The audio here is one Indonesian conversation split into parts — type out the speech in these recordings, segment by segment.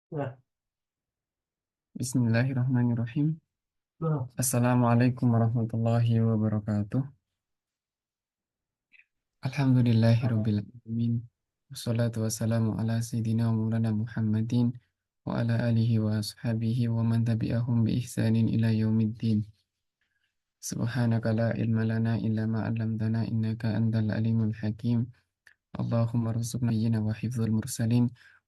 Nah, Bismillahirrahmanirrahim. nah, Assalamualaikum warahmatullahi wabarakatuh. Alhamdulillahirabbil alamin. Wassalatu wassalamu ala sayyidina wa maulana Muhammadin wa ala alihi wa ashabihi wa man tabi'ahum bi ihsanin ila yaumiddin. Subhanaka la ilma lana illa ma 'allamtana innaka antal alimul hakim. Allahumma rzuqna yina wa hifdzal mursalin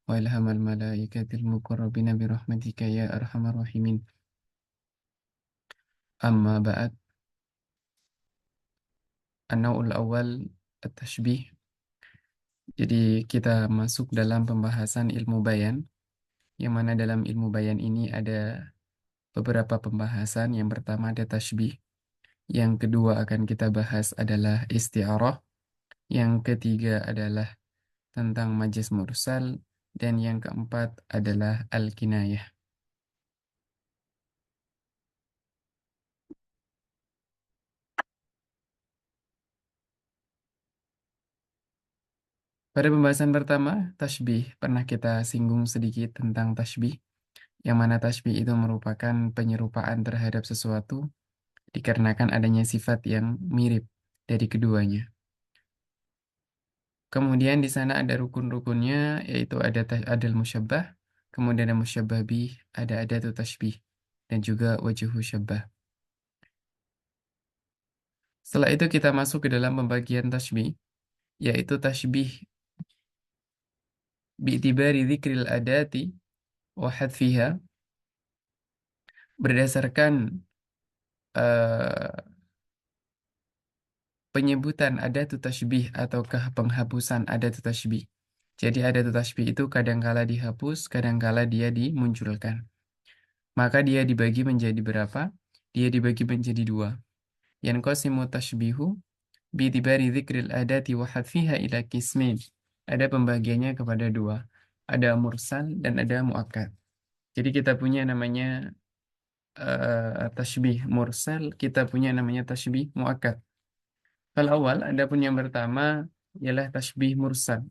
wa ilhamal malaikatil muqarrabina bi rahmatika ya arhamar rahimin. Amma ba'd. An-naw'ul awal at-tashbih. Jadi kita masuk dalam pembahasan ilmu bayan, yang mana dalam ilmu bayan ini ada beberapa pembahasan. Yang pertama ada tashbih, yang kedua akan kita bahas adalah isti'arah, yang ketiga adalah tentang majaz mursal, dan yang keempat adalah al-kinayah. Pada pembahasan pertama, tashbih, pernah kita singgung sedikit tentang tashbih, yang mana tashbih itu merupakan penyerupaan terhadap sesuatu dikarenakan adanya sifat yang mirip dari keduanya. Kemudian di sana ada rukun-rukunnya, yaitu ada musyabbah, kemudian ada musyabbah bih, ada adatut tashbih, dan juga wajhu syabbah. Setelah itu kita masuk ke dalam pembagian tashbih, yaitu tashbih bi'tibari dzikril adati wa hadfiha, berdasarkan eh, penyebutan adatut tashbih ataukah penghapusan adatut tashbih. Jadi adatut tashbih itu kadangkala dihapus, kadangkala dia dimunculkan. Maka dia dibagi menjadi berapa? Dia dibagi menjadi dua. Yanqasimu tashbihu bi'tibari dzikril adati wa hadfiha ila qismain. Ada pembagiannya kepada dua. Ada mursal dan ada muakkad. Jadi kita punya namanya tashbih mursal, kita punya namanya tashbih muakkad. Kalau awal, ada pun yang pertama ialah tashbih mursal.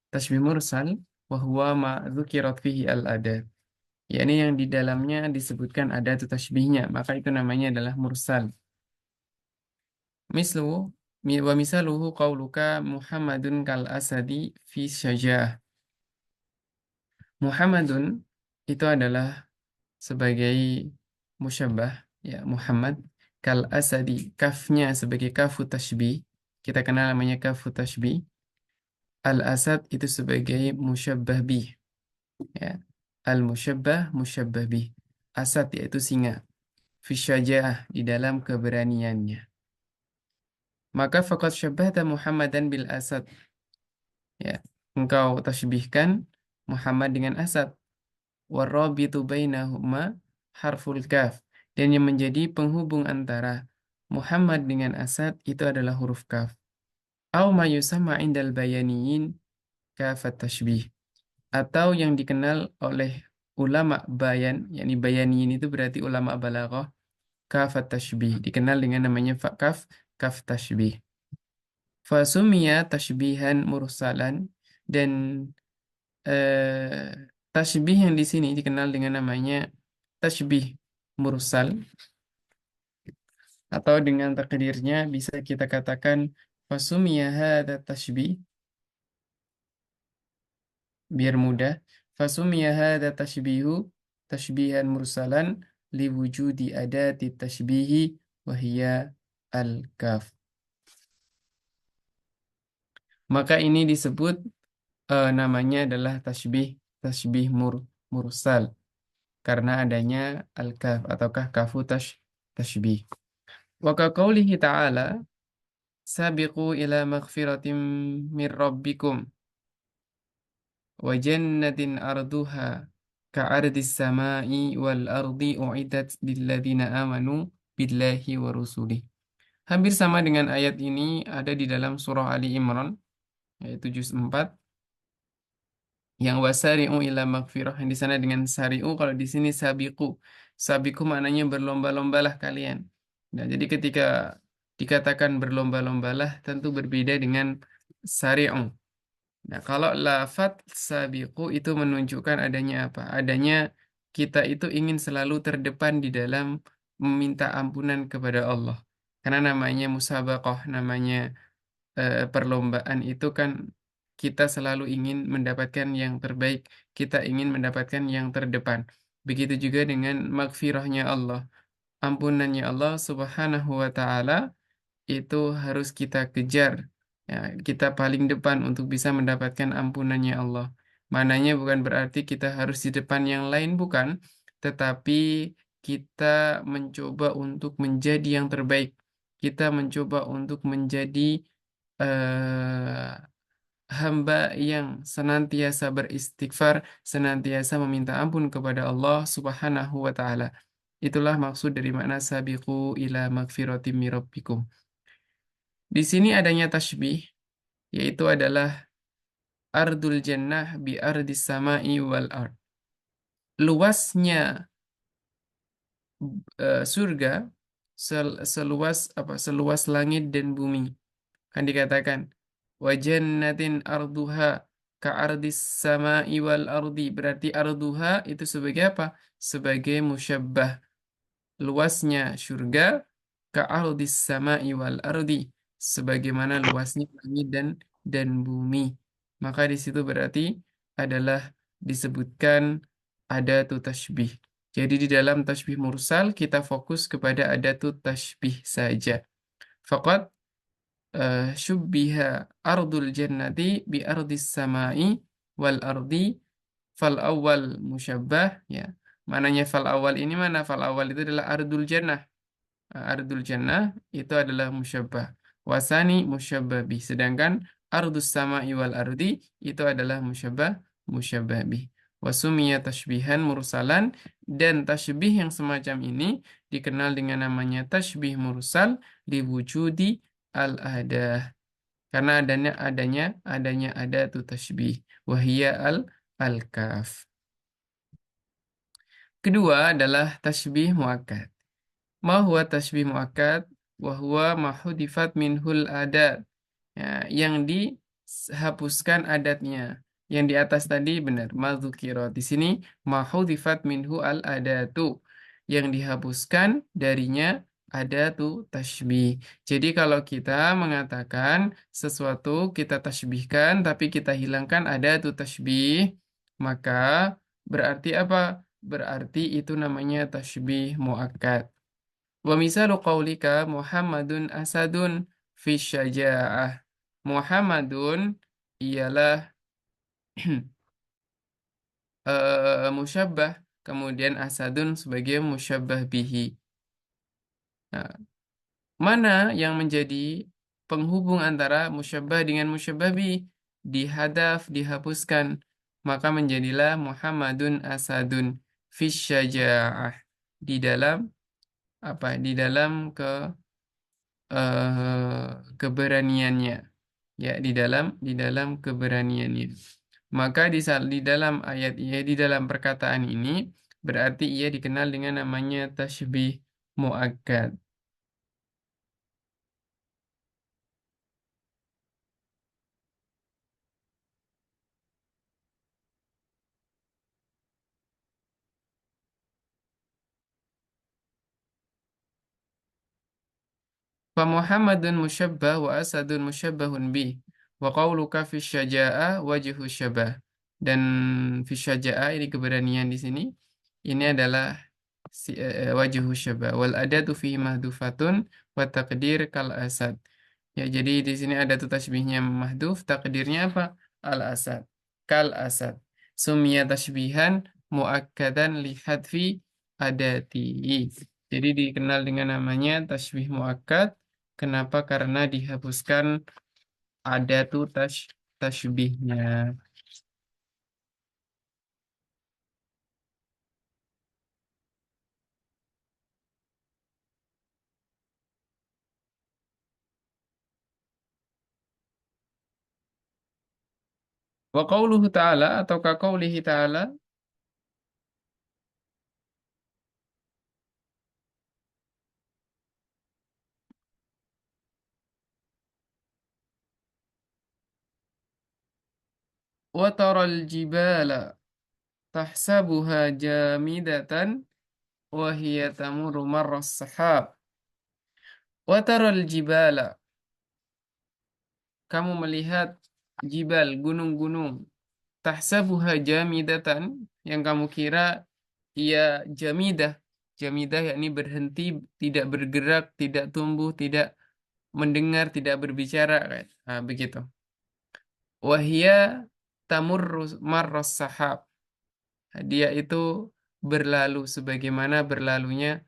Tashbih mursal wa huwa ma dzukirat fihi al-adat. Yakni yang di dalamnya disebutkan ada tu tashbihnya, maka itu namanya adalah mursal. Mislu wa misaluhu qauluka Muhammadun kal asadi fi syaja'ah. Muhammadun itu adalah sebagai musyabbah, ya Muhammad, kal asadi, kafnya sebagai kafu tashbih. Kita kenal namanya kafu tashbih. Al asad itu sebagai musyabbah bih, ya. Al musyabbah musyabbah bih. Asad yaitu singa. Fi syaja'ah, di dalam keberaniannya. Maka faqad syabbahta Muhammadan bil asad, ya. Engkau tasbihkan Muhammad dengan asad. Warabitu bainahuma harful kaf, dan yang menjadi penghubung antara Muhammad dengan asad itu adalah huruf kaf. Au ma yusamma indal bayaniyin kafat tashbih, atau yang dikenal oleh ulama bayan, yakni bayaniyin itu berarti ulama balaghah, kafat tashbih, dikenal dengan namanya kaf, kaf tashbih. Fasumia tashbihan mursalan, dan tashbih yang di sini dikenal dengan namanya tashbih mursal, atau dengan takdirnya bisa kita katakan fasumia hadza tashbih, biar mudah. Fasumia hadza tashbihu tashbihan mursalan liwujudi adati tashbihi wahia al-kaf. Maka ini disebut namanya adalah tashbih mursal karena adanya al-kaf ataukah kafu tashbih. Wa ka qaulihi ta'ala sabiqu ila maghfiratin min rabbikum wa jannatin arduha ka'ardis samai wal ardi u'iddat lilladzina amanu billahi wa rusulih. Hampir sama dengan ayat ini ada di dalam surah Ali Imran, yaitu juz 4, yang wasari'u ila maghfirah, yang di sana dengan sari'u, kalau di sini sabiqu. Sabiqu maknanya berlomba-lombalah kalian. Nah, jadi ketika dikatakan berlomba-lombalah tentu berbeda dengan sari'u. Nah, kalau lafat sabiqu itu menunjukkan adanya apa? Adanya kita itu ingin selalu terdepan di dalam meminta ampunan kepada Allah. Karena namanya musabaqah, namanya perlombaan itu kan kita selalu ingin mendapatkan yang terbaik, kita ingin mendapatkan yang terdepan. Begitu juga dengan magfirahnya Allah, ampunannya Allah Subhanahu wa taala itu harus kita kejar. Ya, kita paling depan untuk bisa mendapatkan ampunannya Allah. Mananya bukan berarti kita harus di depan yang lain, bukan, tetapi kita mencoba untuk menjadi yang terbaik. Kita mencoba untuk menjadi hamba yang senantiasa beristighfar, senantiasa meminta ampun kepada Allah Subhanahu wa taala. Itulah maksud dari makna sabiqu ila magfiratim mir rabbikum. Di sini adanya tasbih, yaitu adalah ardul jannah bi ardis samai wal ard. Luasnya surga seluas apa? Seluas langit dan bumi. Kan dikatakan wa jannatin arduha ka ardis samai wal ardi. Berarti arduha itu sebagai apa? Sebagai musyabbah. Luasnya surga ka ardis samai wal ardi, sebagaimana luasnya langit dan bumi. Maka di situ berarti adalah disebutkan ada tu tasbih. Jadi di dalam tasbih mursal kita fokus kepada ada tu tasbih saja. Fakat syubbiha ardul jannati bi ardis samai wal ardi fal awal musyabbah, ya. Mananya fal awal ini, mana fal awal itu adalah ardul jannah. Ardul jannah itu adalah musyabbah. Wasani musyabbah bih. Sedangkan ardus sama'i wal ardi itu adalah musyabbah bih. Wasumiyya tashbihan mursalan, dan tashbih yang semacam ini dikenal dengan namanya tashbih mursal liwujudi al-adah. Karena adanya ada tu tashbih. Wahiyya al-kaf. Kedua adalah tashbih muakkad. Ma huwa tasbih muakkad? Wa huwa ma hudifat minhul adat. Ya, yang dihapuskan adatnya. Yang di atas tadi benar, madzukira. Di sini ma hudifat minhu al adatu. Yang dihapuskan darinya adatu tasbih. Jadi kalau kita mengatakan sesuatu kita tasbihkan tapi kita hilangkan adatu tasbih, maka berarti apa? Berarti itu namanya tasbih muakkad. Wa misalu qaulika Muhammadun asadun fi syaja'ah. Muhammadun ialah musyabbah, kemudian asadun sebagai musyabbah bihi. Nah, mana yang menjadi penghubung antara musyabbah dengan musyabbah bihi? Dihadaf, dihapuskan. Maka menjadilah Muhammadun asadun fi syaja'ah. Di dalam apa? Di dalam keberaniannya, ya, di dalam keberaniannya. Maka di dalam ayat ini, di dalam perkataan ini berarti ia dikenal dengan namanya tasybih muakkad. Fa Muhammadun musyabbah wa asadun musyabbahun bih. Wa qauluka fi syaja'ah wajhu syabah. Dan fi syaja'ah ini keberanian di sini. Ini adalah wajhu syabah. Wal adatu fi mahdufatun wa taqdir kal asad. Ya, jadi di sini ada tuh tasbihnya mahduf, takdirnya apa? Al asad. Kal asad. Sumia tasbihan muakkadan li hadfi adati. Jadi dikenal dengan namanya tasbih muakkad. Kenapa? Karena dihapuskan ada tuh tasbihnya. Wa qauluhu ta'ala atau ka qaulihi ta'ala, Wa taral jibala tahsabuha jamidatan wa hiya tamurru marras sahab. Wa taral jibala, kamu melihat jibal, gunung-gunung, tahsabuha jamidatan, yang kamu kira ia jamidah. Jamidah yakni berhenti, tidak bergerak, tidak tumbuh, tidak mendengar, tidak berbicara kan. Nah, begitu. Wahia tamurru marras sahab. Dia itu berlalu sebagaimana berlalunya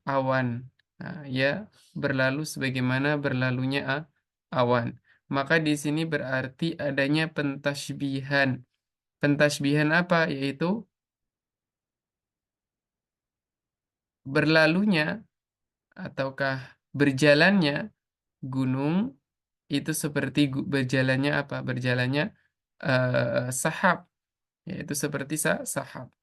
awan. Nah, ya, berlalu sebagaimana berlalunya awan. Maka di sini berarti adanya pentasbihan. Pentasbihan apa? Yaitu berlalunya ataukah berjalannya gunung itu seperti berjalannya apa? Berjalannya sahab, yaitu seperti sahab.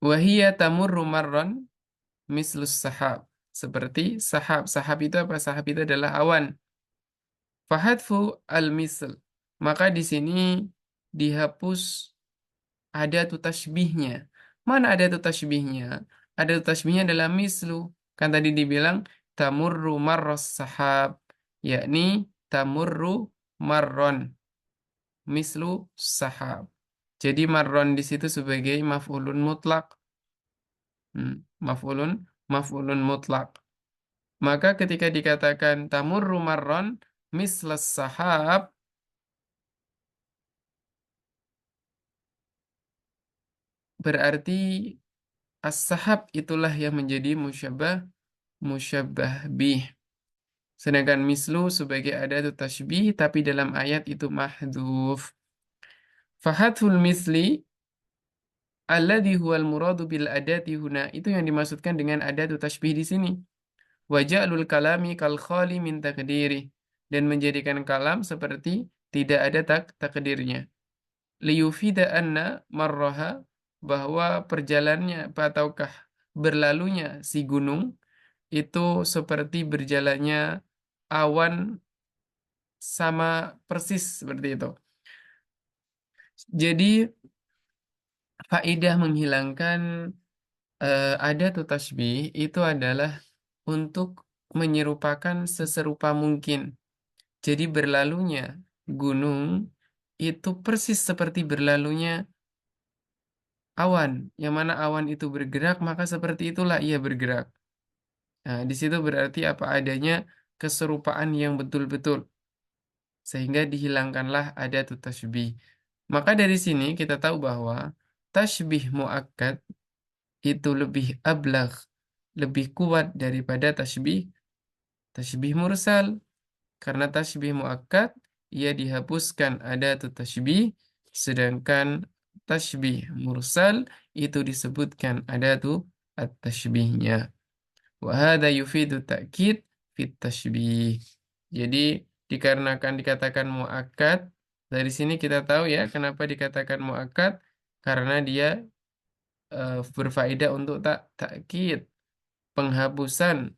Wahia tamurru marran mislus sahab. Seperti sahab. Sahab itu apa? Sahab itu adalah awan. Fahadfu al-misl. Maka di sini dihapus ada tu tasbihnya. Mana ada tu tasbihnya? Ada tu tasbihnya dalam mislu. Kan tadi dibilang tamurru marros sahab. Yakni tamurru marron. Mislu sahab. Jadi marron di situ sebagai maf'ulun mutlak. Maf'ulun, maf'ulun mutlak. Maka ketika dikatakan tamurru marron mislas sahab, berarti as-sahab itulah yang menjadi musyabbah bih. Sedangkan mislu sebagai adatu tashbih tapi dalam ayat itu mahdhuf. Fahathul misli alladhi huwal muradu bil adati huna, itu yang dimaksudkan dengan adatu tashbih di sini. Waja'lul kalami kal khali min takdirih, dan menjadikan kalam seperti tidak ada takdirnya. Liyufida anna marraha, bahwa perjalannya ataukah berlalunya si gunung itu seperti berjalannya awan, sama persis seperti itu. Jadi faedah menghilangkan adatu tasbih itu adalah untuk menyerupakan seserupa mungkin. Jadi berlalunya gunung itu persis seperti berlalunya awan. Yang mana awan itu bergerak, maka seperti itulah ia bergerak. Nah, di situ berarti apa adanya keserupaan yang betul-betul. Sehingga dihilangkanlah adatu tasbih. Maka dari sini kita tahu bahwa tasbih muakkad itu lebih ablagh, lebih kuat daripada tasbih mursal. Karena tasbih muakkad ia dihapuskan adatu tasbih, sedangkan tasbih mursal itu disebutkan adatu at-tasbihnya. Wa hadza yufidu ta'kid fit tasbih. Jadi dikarenakan dikatakan muakkad, dari sini kita tahu ya kenapa dikatakan muakkad, karena dia berfaedah untuk takkid, penghapusan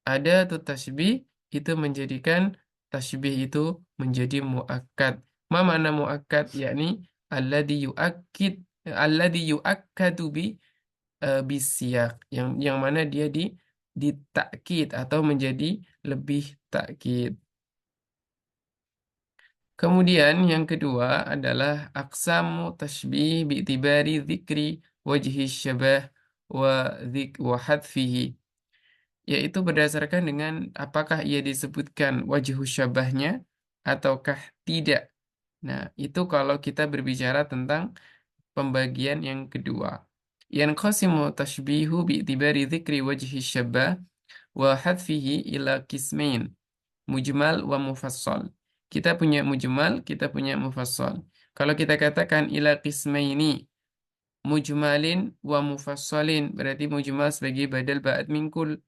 ada tuh tasbih itu menjadikan tasbih itu menjadi muakkad. Ma makna muakkad? Yakni alladhi yuakkid, alladhi yuakkadu bisiyaq, yang mana dia ditakkid atau menjadi lebih takkid. Kemudian yang kedua adalah aqsamu tashbih bi'tibari dzikri wajhi syabah wa hadfihi, yaitu berdasarkan dengan apakah ia disebutkan wajhu syabahnya ataukah tidak. Nah, itu kalau kita berbicara tentang pembagian yang kedua. Yanqasimu tashbihu bi'tibari dzikri wajhi syabah wa hadfihi ila qismain, mujmal wa mufassal. Kita punya mujmal, kita punya mufassal. Kalau kita katakan ila qismaini, mujmalin wa mufassalin, berarti mujmal sebagai badal ba'd min kul,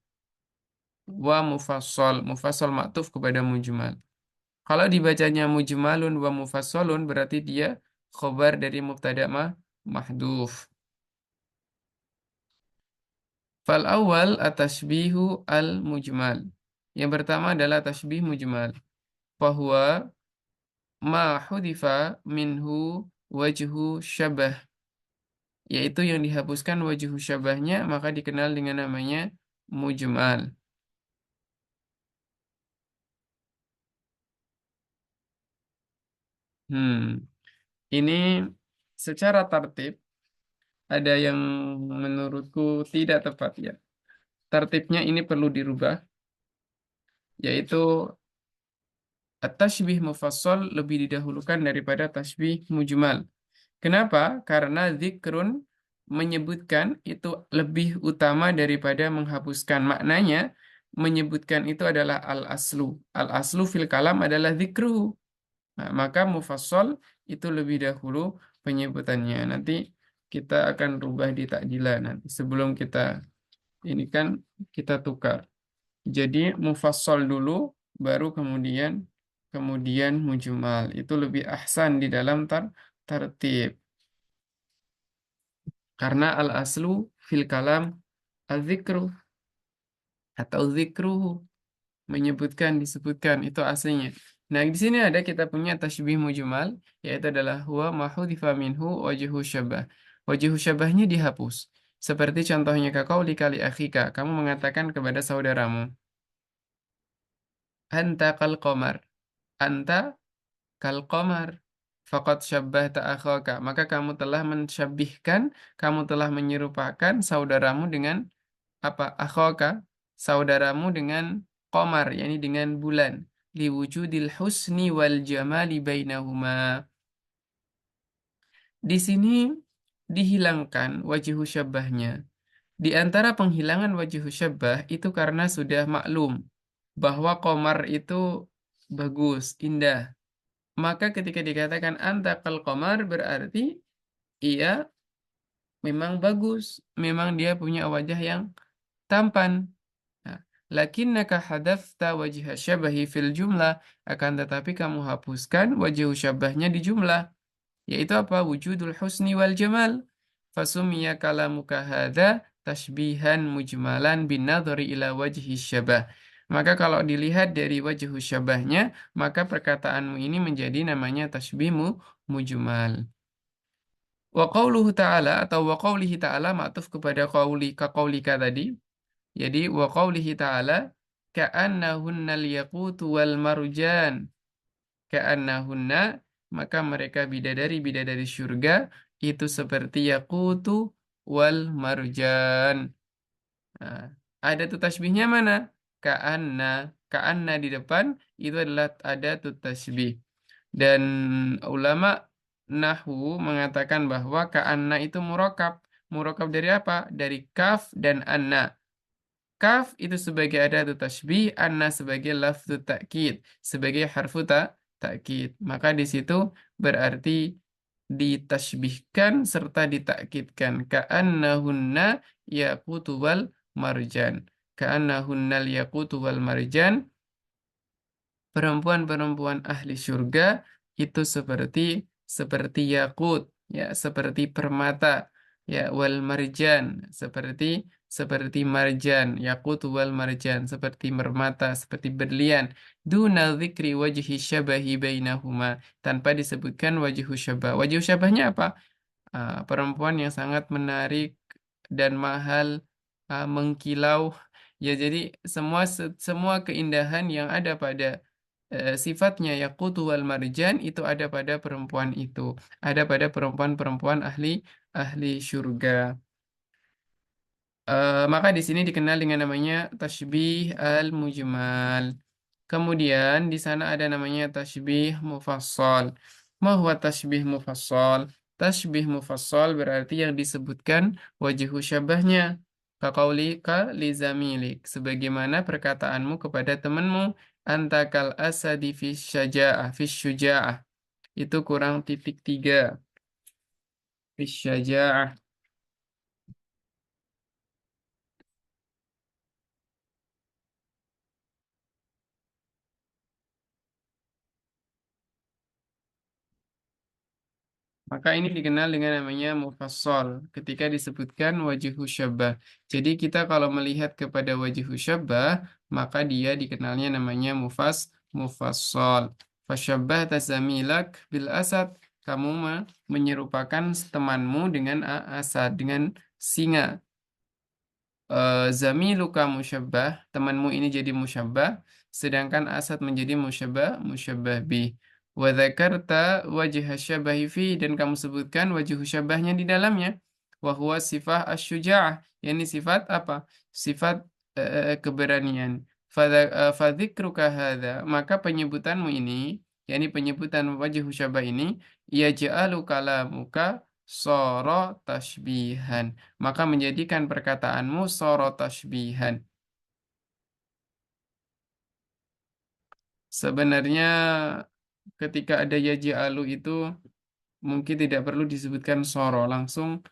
wa mufassal, mufassal maktuf kepada mujmal. Kalau dibacanya mujmalun wa mufassalun berarti dia khobar dari mubtada mahduf. Fal awal atashbihu al mujmal. Yang pertama adalah tasbih mujmal. Bahwa ma hudifa minhu wajhu syabah, yaitu yang dihapuskan wajhu syabahnya maka dikenal dengan namanya mujmal. Hmm, ini secara tertib ada yang menurutku tidak tepat ya. Tertibnya ini perlu dirubah, yaitu at-tashbih mufassal lebih didahulukan daripada tasbih mujmal. Kenapa? Karena zikrun menyebutkan itu lebih utama daripada menghapuskan. Maknanya, menyebutkan itu adalah al-aslu. Al-aslu fil kalam adalah zikruhu. Nah, maka mufassal itu lebih dahulu penyebutannya. Nanti kita akan rubah di takdilah nanti. Sebelum kita ini kan kita tukar. Jadi mufassal dulu, baru kemudian mujmal. Itu lebih ahsan di dalam tertib. Karena al-aslu fil kalam al-zikru atau zikruhu, menyebutkan, disebutkan, itu aslinya. Nah, di sini ada kita punya tasybih mujmal, yaitu adalah huwa ma hudhifa minhu wajhu syabah. Wajhu syabahnya dihapus. Seperti contohnya kakau likali akhika, kamu mengatakan kepada saudaramu, anta kal qamar. Anta kal qamar. Faqad syabbahta akhaka. Maka kamu telah mensyabihkan, kamu telah menyerupakan saudaramu dengan apa? Akhaka, saudaramu dengan qamar, yakni dengan bulan. Liwujudil husni wal jamali bainahuma. Di sini dihilangkan wajhu syabbahnya. Di antara penghilangan wajhu syabbah itu karena sudah maklum bahwa qamar itu bagus, indah. Maka ketika dikatakan anta kal qamar berarti ia memang bagus, memang dia punya wajah yang tampan. Nah, lakinnaka hadafta wajha syabahi fil jumlah, akan tetapi kamu hapuskan wajah syabahnya di jumlah, yaitu apa? Wujudul husni wal jamal. Fasumiya kalamuka hadha tashbihan mujmalan bin nadhari ila wajhi syabah. Maka kalau dilihat dari wajah syabahnya, maka perkataanmu ini menjadi namanya tasbihmu mujmal. Wa qawluhu ta'ala atau wa qawlihi ta'ala ma'tuf kepada qaulika tadi. Jadi wa qawlihi ta'ala ka'annahunnal yaqutu wal marjan. Ka'annahunna, maka mereka bidadari-bidadari syurga itu seperti yaqutu wal marjan. Nah, ada tuh tasbihnya mana? Ka'anna. Ka'anna di depan itu adalah ada tuh tasbih. Dan ulama Nahwu mengatakan bahwa ka'anna itu murakab. Murakab dari apa? Dari kaf dan anna. Kaf itu sebagai adatu tasbih, anna sebagai lafzu ta'kid, sebagai harfu ta'kid. Maka di situ berarti ditasbihkan serta ditakkidkan. Ka'annahunna yaqutu wal marjan. Ka'annahunnal yaqutu wal marjan. Perempuan-perempuan ahli surga itu seperti yakut, ya, seperti permata, ya, wal marjan, seperti marjan, yakut wal marjan, seperti permata, seperti berlian. Duna dzikri wajhi syabahi bainahuma, tanpa disebutkan wajhu syabah. Wajhu syabahnya apa? Perempuan yang sangat menarik dan mahal, mengkilau. Ya, jadi semua keindahan yang ada pada sifatnya yaqutu wal marjan itu ada pada perempuan itu, ada pada perempuan-perempuan ahli syurga. Maka di sini dikenal dengan namanya tasybih al-mujmal. Kemudian di sana ada namanya tasybih mufassal. Ma huwa tasybih mufassal? Tasybih mufassal berarti yang disebutkan wajhu syabahnya. Kaqaulika li zamilik, sebagaimana perkataanmu kepada temanmu, anta kal asadi fi syaja'ah, fi syuja'ah. Itu kurang titik tiga. Fi syaja'ah. Maka ini dikenal dengan namanya mufassal ketika disebutkan wajhu syabbah. Jadi kita kalau melihat kepada wajhu syabbah, maka dia dikenalnya namanya mufassal. Fasyabbah tazamilak bil asad. Kamu menyerupakan temanmu dengan asad, dengan singa. Zamiluka musyabbah, temanmu ini jadi musyabbah, sedangkan Asad menjadi musyabbah bih. Wa dzakarta wajh syabahi fi, dan kamu sebutkan wajh syabahnya di dalamnya. Wa huwa sifah asy-syuja'ah, yakni sifat apa? Sifat keberanian. Fadzikruka hadza, maka penyebutanmu ini, yakni penyebutan wajh syabah ini, yaj'alu kalamuka soro tashbihan, maka menjadikan perkataanmu soro tashbihan. Sebenarnya ketika ada yaji alu itu mungkin tidak perlu disebutkan soro, langsung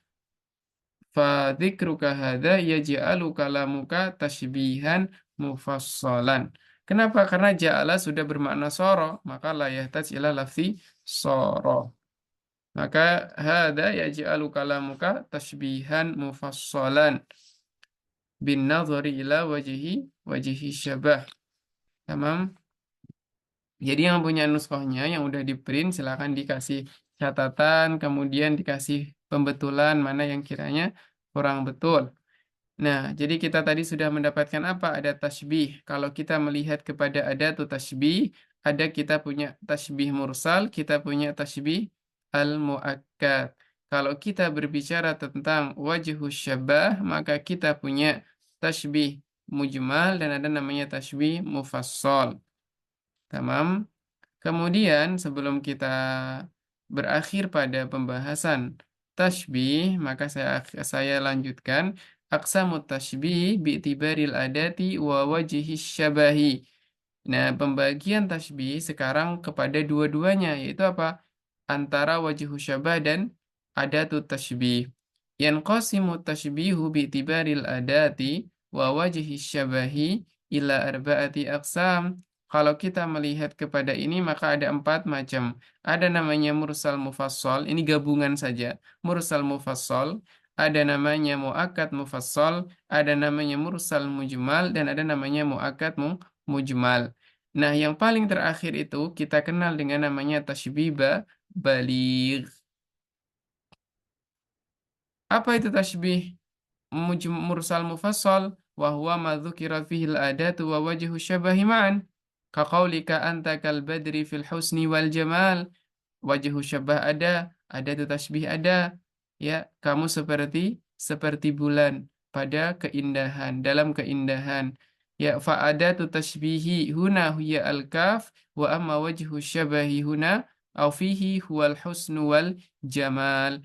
fadzikruka hadza yaj'alu kalamuka tashbihan mufassalan. Kenapa? Karena ja'ala sudah bermakna soro, maka la yahtaj ila lafzi soro. Maka hadza yaj'alu kalamuka tashbihan mufassalan bin nadhari ila wajhi syabah. Tamam. Jadi yang punya nuskhahnya yang udah di print silakan dikasih catatan, kemudian dikasih pembetulan mana yang kiranya kurang betul. Nah, jadi kita tadi sudah mendapatkan apa? Ada tasbih. Kalau kita melihat kepada ada tuh tasbih, ada kita punya tasbih mursal, kita punya tasbih al-muakkad. Kalau kita berbicara tentang wajhus syabah, maka kita punya tasbih mujmal dan ada namanya tasbih mufassal. Tamam. Kemudian sebelum kita berakhir pada pembahasan tasbih, maka saya lanjutkan aqsamut tasbih bi'tibaril adati wa wajhi syabahi. Nah, pembagian tasbih sekarang kepada dua-duanya, yaitu apa? Antara wajhu syabah dan adatut tasbih. Yanqasimu tashbihu bi'tibaril adati wa wajhi syabahi ila arba'ati aqsam. Kalau kita melihat kepada ini, maka ada empat macam. Ada namanya mursal mufassal, ini gabungan saja. Mursal mufassal, ada namanya muakkad mufassal, ada namanya mursal mujmal, dan ada namanya muakkad mujmal. Nah, yang paling terakhir itu kita kenal dengan namanya tasybih baligh. Apa itu tasybih mursal mufassal? Wa huwa ma dzukira fihi al-adatu wa wajhu syabahi ma'an. Ka qaulika anta kal badri fil husni wal jamal. Wajhu syabah ada itu tasbih ada. Ya, kamu seperti bulan pada keindahan, dalam keindahan. Ya, fa adatu tasbihi huna huya al-kaf wa amma wajhu syabahi huna au fihi huwal husnu wal jamal.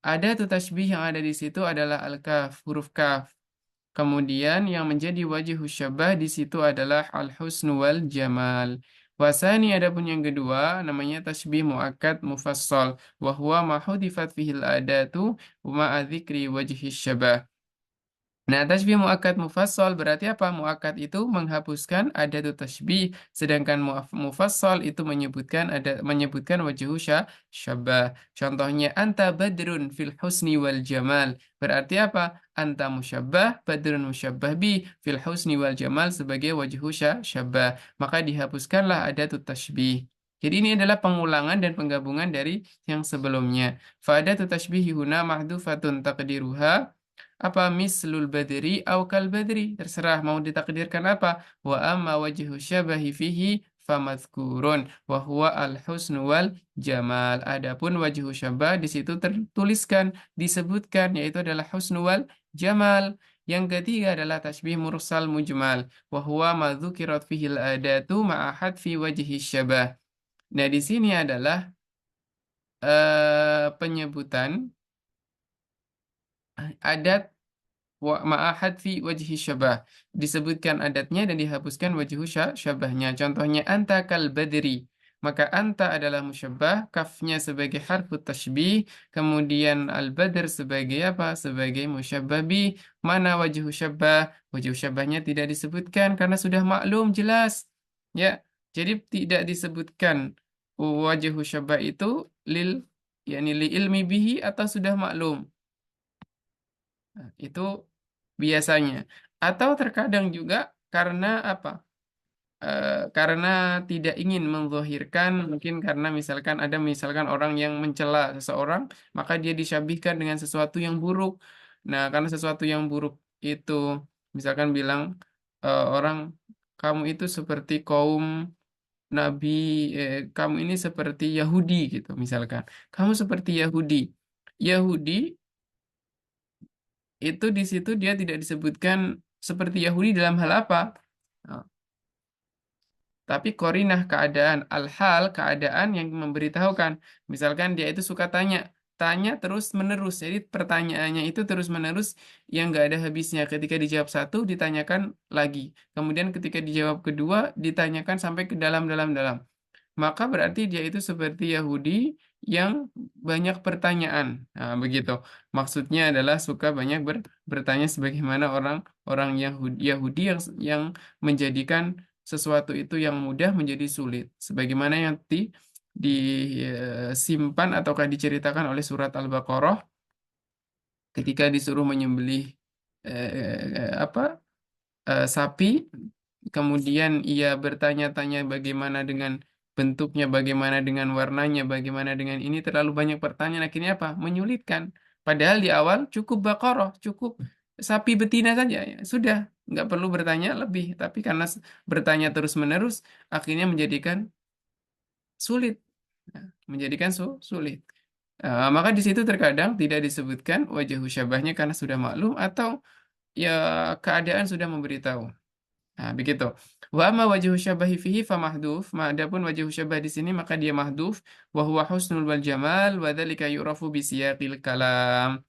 Ada tuh tasbih yang ada di situ adalah al-kaf, huruf kaf. Kemudian yang menjadi wajih syabah di situ adalah al-husnu wal jamal. Wasani adapun yang kedua namanya tasbih muakkad mufassal wa huwa ma hudifat fihi al-adatu wa ma'a dzikri wajhi syabah. Nah, tasbih muakkad mufassal berarti apa? Muakkad itu menghapuskan adatut tasbih, sedangkan mufassal itu menyebutkan wajhu syabah. Contohnya anta badrun fil husni wal jamal. Berarti apa? Anta musyabbah, badrun musyabbah bi fil husni wal jamal sebagai wajhu syabah. Maka dihapuskanlah adatut tasbih. Jadi ini adalah pengulangan dan penggabungan dari yang sebelumnya. Fa adatut tasbih huna mahdufatun taqdiruha apa mislul badri au kal badri, terserah mau ditakdirkan apa. Wa amma wajhu syabahi fihi famadzkurun wa huwa al husnu wal jamal. Adapun wajhu syabah di situ tertuliskan disebutkan yaitu adalah husnu wal jamal. Yang ketiga adalah tasbih mursal mujmal wa huwa ma dzukirat fihi al adatu ma'a hadfi wajhi syabah. Nah, di sini adalah penyebutan adat wa ma'ahad fi wajhi syabah, disebutkan adatnya dan dihapuskan wajhu syabahnya. Contohnya anta kal badri, maka anta adalah musyabbah, kafnya sebagai harfut tashbih, kemudian al badr sebagai apa? Sebagai musyabbah bi. Mana wajhu syabah? Wajhu syabahnya tidak disebutkan karena sudah maklum jelas, ya. Jadi tidak disebutkan wajhu syabah itu lil yakni li ilmi bihi atau sudah maklum. Nah, itu biasanya. Atau terkadang juga karena apa? Karena tidak ingin menzahirkan, mungkin karena misalkan orang yang mencela seseorang, maka dia disyabihkan dengan sesuatu yang buruk. Nah, karena sesuatu yang buruk itu, misalkan bilang orang, kamu itu seperti kaum Nabi, kamu ini seperti Yahudi gitu, misalkan. Kamu seperti Yahudi. Yahudi itu di situ dia tidak disebutkan seperti Yahudi dalam hal apa? Nah, tapi korinah keadaan, al-hal keadaan yang memberitahukan. Misalkan dia itu suka tanya, tanya terus menerus. Jadi pertanyaannya itu terus menerus yang nggak ada habisnya. Ketika dijawab satu, ditanyakan lagi. Kemudian ketika dijawab kedua, ditanyakan sampai ke dalam-dalam-dalam. Maka berarti dia itu seperti Yahudi yang banyak pertanyaan. Nah, begitu. Maksudnya adalah suka banyak bertanya sebagaimana orang Yahudi yang menjadikan sesuatu itu yang mudah menjadi sulit. Sebagaimana yang disimpan ataukah diceritakan oleh surat Al-Baqarah ketika disuruh menyembelih apa sapi, kemudian ia bertanya-tanya bagaimana dengan bentuknya, bagaimana dengan warnanya, bagaimana dengan ini, terlalu banyak pertanyaan, akhirnya apa? Menyulitkan. Padahal di awal cukup Baqarah, cukup sapi betina saja, ya. Sudah, nggak perlu bertanya lebih. Tapi karena bertanya terus-menerus, akhirnya menjadikan sulit. Nah, menjadikan sulit. Maka di situ terkadang tidak disebutkan wajah syabahnya karena sudah maklum atau ya keadaan sudah memberitahu. Nah, begitu. Wa amma wajhu syabahi fihi fa mahdhuf. Adapun wajhu syabah di sini maka dia mahdhuf wa huwa husnul wal jamal wa dzalika yu'rafu bi siyaqil kalam.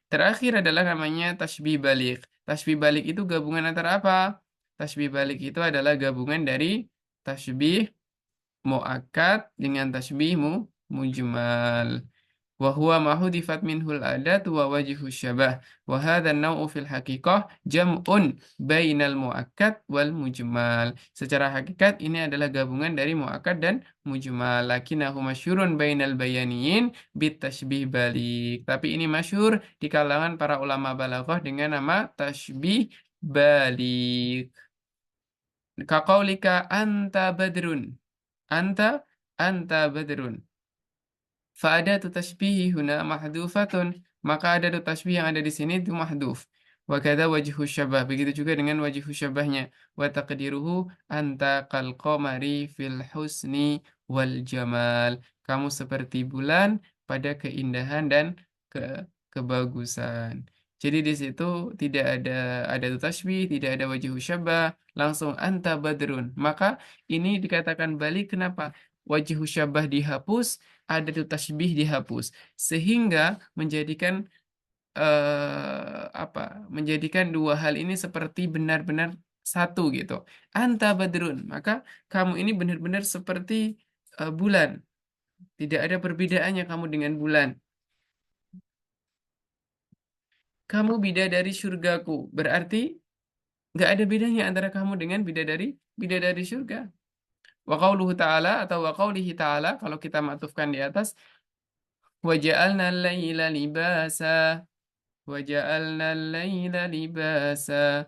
Terakhir adalah namanya tasbih balik. Tasbih balik itu gabungan antara apa? Tasbih balik itu adalah gabungan dari tasbih muakkad dengan tasbih mujmal. وهو ما حذفت منه الأداة ووجه الشبه وهذا النوع في الحقيقة جمع بين المؤكد والمجمل. Secara hakikat ini adalah gabungan dari muakkad dan mujmal, lakinnahu masyhurun bainal bayaniyin bitashbih balik. Tapi ini masyhur di kalangan para ulama balaghah dengan nama tasbih balik. Kaqaulika anta badrun. Anta anta badrun. Fa'adatu tashbihi huna mahdufatun. Maka ada tasbih yang ada di sini itu mahduf. Wa kadza wajhu syabah. Begitu juga dengan wajhu syabahnya. Wa taqdiruhu anta kal qamari fil husni wal jamal. Kamu seperti bulan pada keindahan dan ke kebagusan. Jadi di situ tidak ada tasbih, tidak ada wajhu syabah, langsung anta badrun. Maka ini dikatakan balik kenapa? Wajhu syabah dihapus, ada tuh tasbih dihapus sehingga menjadikan apa menjadikan dua hal ini seperti benar-benar satu gitu. Anta badrun, maka kamu ini benar-benar seperti bulan, tidak ada perbedaannya kamu dengan bulan. Kamu bidadari surgaku, berarti nggak ada bedanya antara kamu dengan bidadari surga. Wa qauluhu ta'ala atau wa qaulihi ta'ala kalau kita maktufkan di atas, وجعلنا الليل لباسا وجعلنا الليل لباسا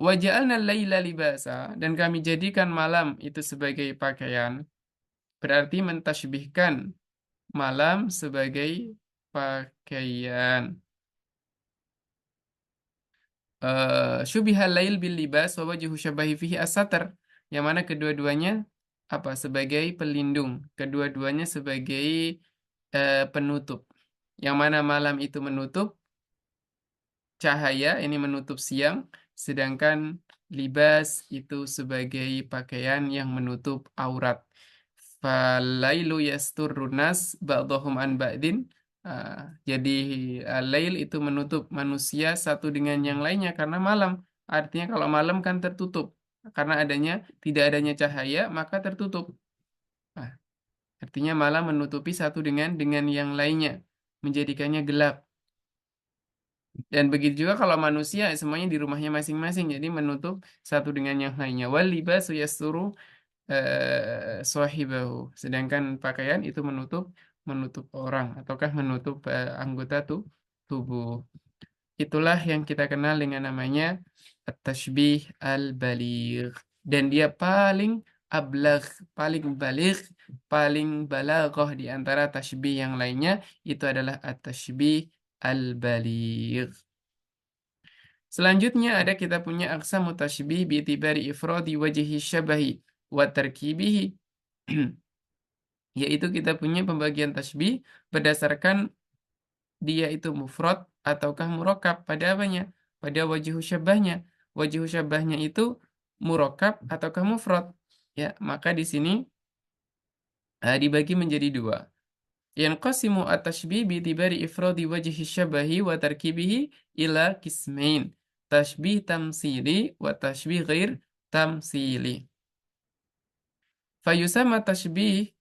وجعلنا الليل libasa, dan kami jadikan malam itu sebagai pakaian, berarti mentasbihkan malam sebagai pakaian. Syubihal lail bil libas wa wajhu syabahi fihi as-satr, yang mana kedua-duanya apa sebagai pelindung, kedua-duanya sebagai penutup, yang mana malam itu menutup cahaya, ini menutup siang, sedangkan libas itu sebagai pakaian yang menutup aurat. Falailu yasturrunas ba'dahum an ba'din. Ah, jadi lail itu menutup manusia satu dengan yang lainnya karena malam. Artinya kalau malam kan tertutup. Karena tidak adanya cahaya, maka tertutup. Ah, artinya malam menutupi satu dengan yang lainnya, menjadikannya gelap. Dan begitu juga kalau manusia semuanya di rumahnya masing-masing, jadi menutup satu dengan yang lainnya. Wal libasu yasturu sahibahu. Sedangkan pakaian itu menutup orang ataukah menutup anggota tubuh. Itulah yang kita kenal dengan namanya at-tashbih al-baligh. Dan dia paling ablagh, paling baligh, paling balaghah di antara tashbih yang lainnya itu adalah at-tashbih al-baligh. Selanjutnya ada kita punya aqsamu tashbih bi'tibari ifradi wajhi syabahi wa tarkibihi. Yaitu kita punya pembagian tasbih berdasarkan dia itu mufrad ataukah murakkab pada apanya? Pada wajhu syabahnya. Wajhu syabahnya itu murakkab ataukah mufrad? Ya, maka di sini dibagi menjadi dua. Yanqasimu at-tashbih bi'tibari ifradi wajhi syabahi wa tarkibihi ila qismain. Tashbih tamsili wa tashbih ghair tamsili. Fayusama tashbih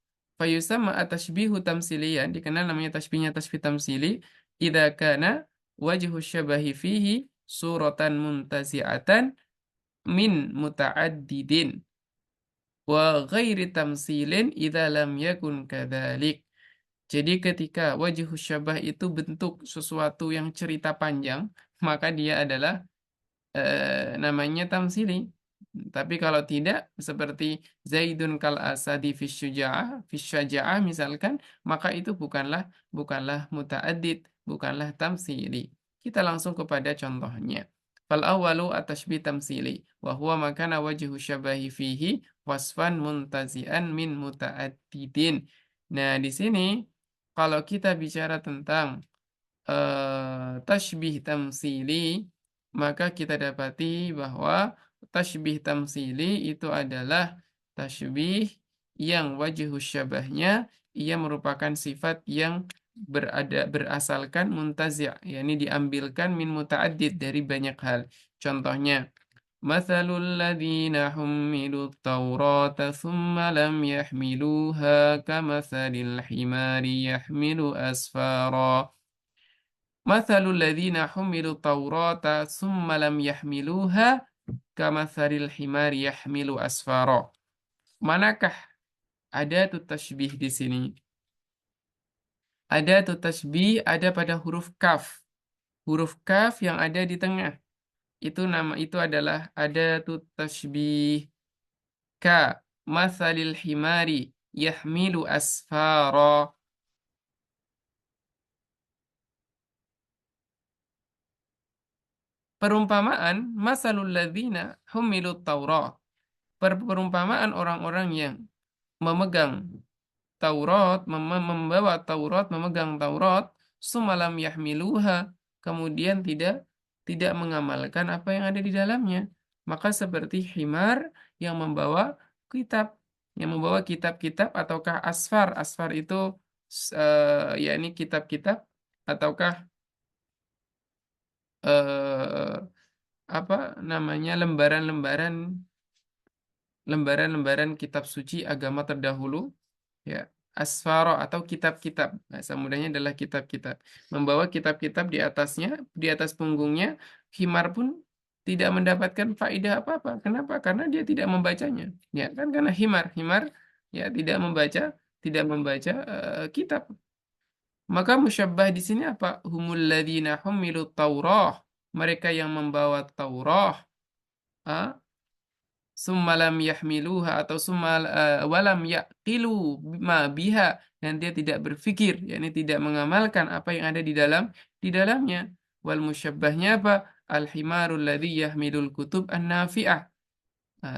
Fayusama at-tashbihu tamsiliyan, dikenal namanya tashbihnya tashbih tamsili idza kana wajhu syabahi fihi suratan muntazi'atan min muta'addidin wa ghairi tamsilin idza lam yakun kadzalik. Jadi ketika wajhu syabah itu bentuk sesuatu yang cerita panjang, maka dia adalah namanya tamsili. Tapi kalau tidak, seperti Zaidun kal asadi fisyaja'ah misalkan, maka itu bukanlah muta'addid, bukanlah tamsili. Kita langsung kepada contohnya. Fal awwalu at-tashbih tamsili wa huwa makana wajhu syabahi fihi wasfan muntazi'an min muta'addidin. Nah, di sini kalau kita bicara tentang tashbih tamsili, maka kita dapati bahwa tashbih tamsili itu adalah tashbih yang wajhu syabahnya ia merupakan sifat yang berasalkan muntazi', yakni diambilkan min muta'addid dari banyak hal. Contohnya, mathalul ladzina hummilut taurata thumma lam yahmiluha kamathalil himari yahmilu asfara. Mathalul ladzina humilu taurata summa lam yahmiluha kamathalil himari yahmilu asfara. Manakah ada tuh tasbih di sini? Ada tuh tasbih ada pada huruf kaf. Huruf kaf yang ada di tengah. Itu adalah ada tuh tasbih ka mathalil himari yahmilu asfara. Perumpamaan masalul ladzina humilut taurat. Perumpamaan orang-orang yang memegang Taurat, membawa Taurat, memegang Taurat, sumalam yahmiluha, kemudian tidak mengamalkan apa yang ada di dalamnya. Maka seperti himar yang membawa kitab, kitab-kitab ataukah asfar. Asfar itu yakni kitab-kitab ataukah eh, apa namanya lembaran-lembaran kitab suci agama terdahulu, ya, asfaro atau kitab-kitab. Bahasa mudahnya adalah kitab-kitab. Membawa kitab-kitab di atasnya, di atas punggungnya, himar pun tidak mendapatkan faedah apa-apa. Kenapa? Karena dia tidak membacanya. Ya kan, karena himar ya tidak membaca kitab. Maka musyabbah di sini apa? Humul ladzina humilut taurah. Mereka yang membawa Taurah, ah, summalam yahmiluha atau walam yaqilu ma biha, dan dia tidak berpikir, yakni tidak mengamalkan apa yang ada di dalamnya. Wal musyabbahnya apa? Al himarul ladzi yahmilul kutub an-nafi'ah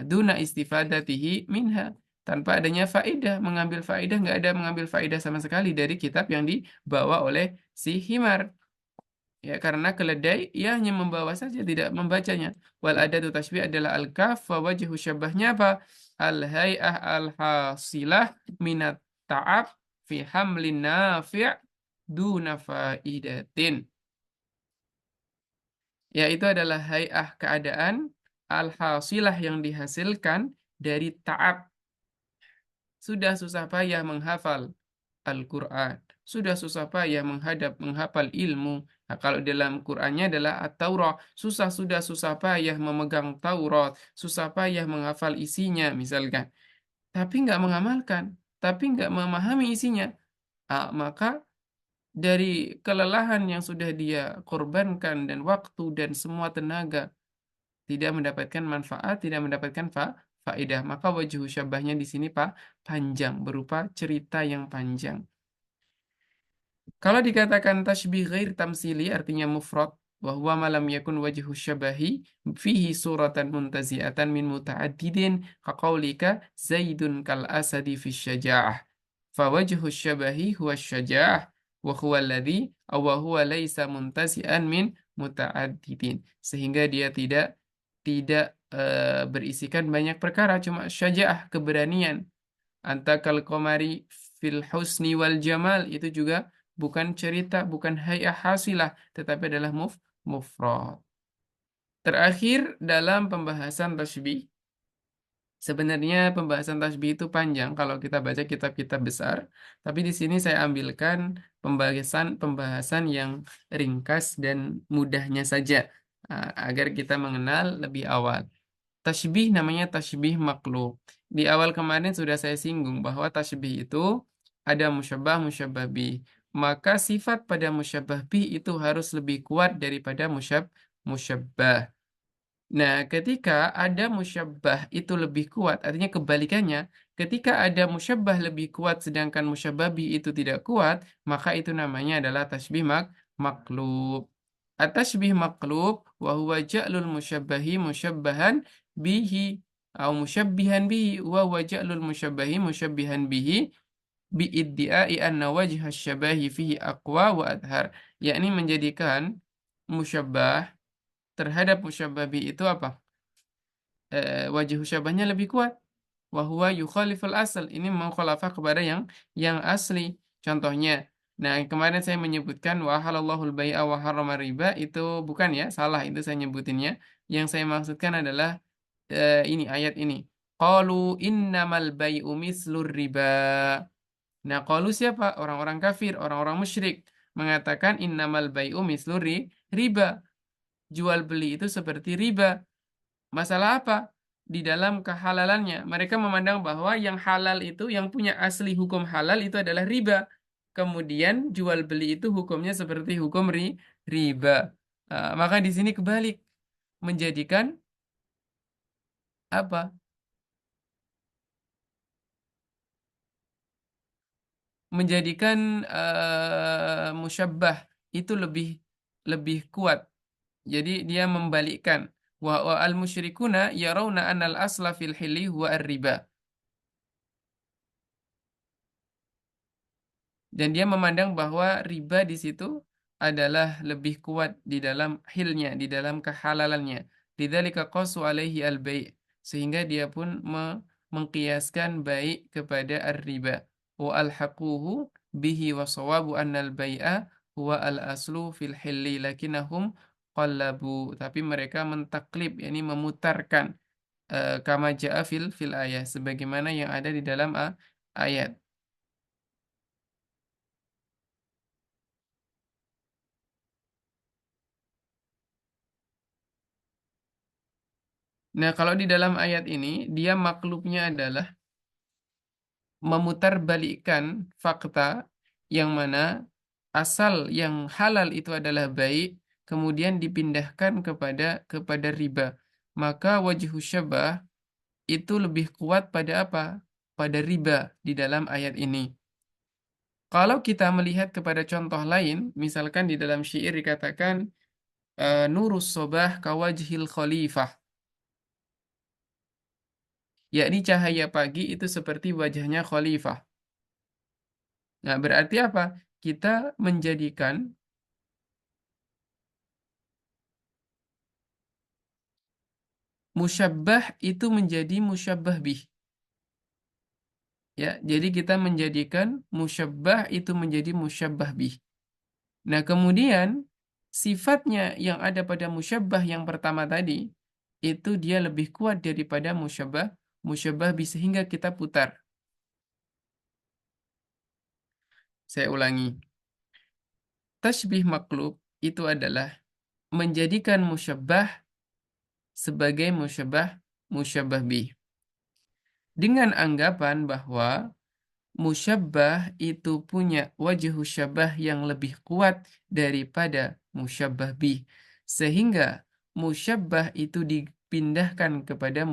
duna istifadatihi minha, tanpa adanya faedah, mengambil faedah nggak ada, mengambil faedah sama sekali dari kitab yang dibawa oleh si himar. Ya, karena keledai ia hanya membawa saja, tidak membacanya. Wal adatu tasbih adalah al-kaf, wa wajhu syabahnya apa? Al-hay'ah al-hasilah minat ta'ab fi hamlin nafi' duna faidatin. Yaitu adalah hay'ah keadaan al-hasilah yang dihasilkan dari ta'ab. Sudah susah payah menghafal Al-Quran. Sudah susah payah menghafal ilmu. Nah, kalau dalam Qurannya adalah At-Taurah. Sudah susah payah memegang Taurat. Susah payah menghafal isinya, misalkan. tapi nggak mengamalkan, tapi nggak memahami isinya, maka dari kelelahan yang sudah dia korbankan dan waktu dan semua tenaga tidak mendapatkan manfaat, tidak mendapatkan faedah, maka wajhu syabahnya di sini Pak panjang berupa cerita yang panjang. Kalau dikatakan tasbih ghair tamsili artinya mufrad bahwa malam yakun wajhu syabahi fihi suratan muntazi'atan min muta'addidin kaqaulika zaidun kal asadi fi syaja'ah fa wajhu syabahi huwa syaja'ah wa huwa alladhi wa huwa laysa muntazi'an min muta'addidin, sehingga dia tidak berisikan banyak perkara, cuma syaja'ah, keberanian. Anta kal komari fil husni wal jamal itu juga bukan cerita, bukan hayah hasilah, tetapi adalah mufrad. Terakhir dalam pembahasan tasbih, sebenarnya pembahasan tasbih itu panjang kalau kita baca kitab-kitab besar, tapi di sini saya ambilkan pembahasan pembahasan yang ringkas dan mudahnya saja, agar kita mengenal lebih awal. Tasbih namanya tasbih maklub. Di awal kemarin sudah saya singgung bahwa tasbih itu ada musyabbah, musyabbah bih. Maka sifat pada musyabbah bih itu harus lebih kuat daripada musyabbah. Nah, ketika ada musyabbah itu lebih kuat, artinya kebalikannya, ketika ada musyabbah lebih kuat sedangkan musyabbah bih itu tidak kuat, maka itu namanya adalah tasbih maklub. At-tasbih maklub wa huwa ja'lul musyabbahi musyabbahan bihi atau musyabbihan bihi wa huwa ja'lul musyabbahi musyabbihan bihi bi iddi'ai anna wajha syabahi fihi aqwa wa adhar, yakni menjadikan musyabbah terhadap musyabbah bihi itu apa? Wajah syabahnya lebih kuat. Wahwa yukhaliful asal. Ini mengkhalafah kepada yang asli. Contohnya, nah kemarin saya menyebutkan wa halallahu al-bai'a wa harrama riba, itu bukan ya, salah itu saya nyebutinnya. Yang saya maksudkan adalah ini ayat ini. Qalu innamal bai'u mislur riba. Nah, qalu siapa? Orang-orang kafir, orang-orang musyrik mengatakan innamal bai'u mislur riba. Jual beli itu seperti riba. Masalah apa? Di dalam kehalalannya. Mereka memandang bahwa yang halal itu, yang punya asli hukum halal itu adalah riba. Kemudian jual beli itu hukumnya seperti hukum riba. Maka di sini kebalik. Menjadikan apa? Menjadikan musyabbah itu lebih kuat. Jadi dia membalikkan. Wa al-musyrikuna yarawna anal asla fil hilli huwa ar-riba. Dan dia memandang bahwa riba di situ adalah lebih kuat di dalam hilnya, di dalam kehalalannya. Lidzalika qasu alaihi al-bai', sehingga dia pun mengkiaskan baik kepada ar-riba. Wa alhaquhu bihi wa sawabu anna al-bai'a huwa al-aslu fil hilli lakinnahum qallabu. Tapi mereka mentaklib, yakni memutarkan kama ja'a fil ayat, sebagaimana yang ada di dalam ayat. Nah, kalau di dalam ayat ini, dia maklubnya adalah memutarbalikkan fakta yang mana asal yang halal itu adalah baik, kemudian dipindahkan kepada riba. Maka wajhu syabah itu lebih kuat pada apa? Pada riba di dalam ayat ini. Kalau kita melihat kepada contoh lain, misalkan di dalam syair dikatakan nurus sobah kawajhil khalifah, yakni cahaya pagi itu seperti wajahnya khalifah. Nah, berarti apa? Kita menjadikan musyabbah itu menjadi musyabbah bih. Ya, jadi kita menjadikan musyabbah itu menjadi musyabbah bih. Nah, kemudian sifatnya yang ada pada musyabbah yang pertama tadi itu dia lebih kuat daripada musyabbah bih, sehingga kita putar. Saya ulangi. Tasbih maklub itu adalah menjadikan musyabbah sebagai musyabbah bih. dengan anggapan bahwa musyabbah itu punya wajhu syabah yang lebih kuat daripada musyabbah bih. Sehingga musyabbah itu dipindahkan kepada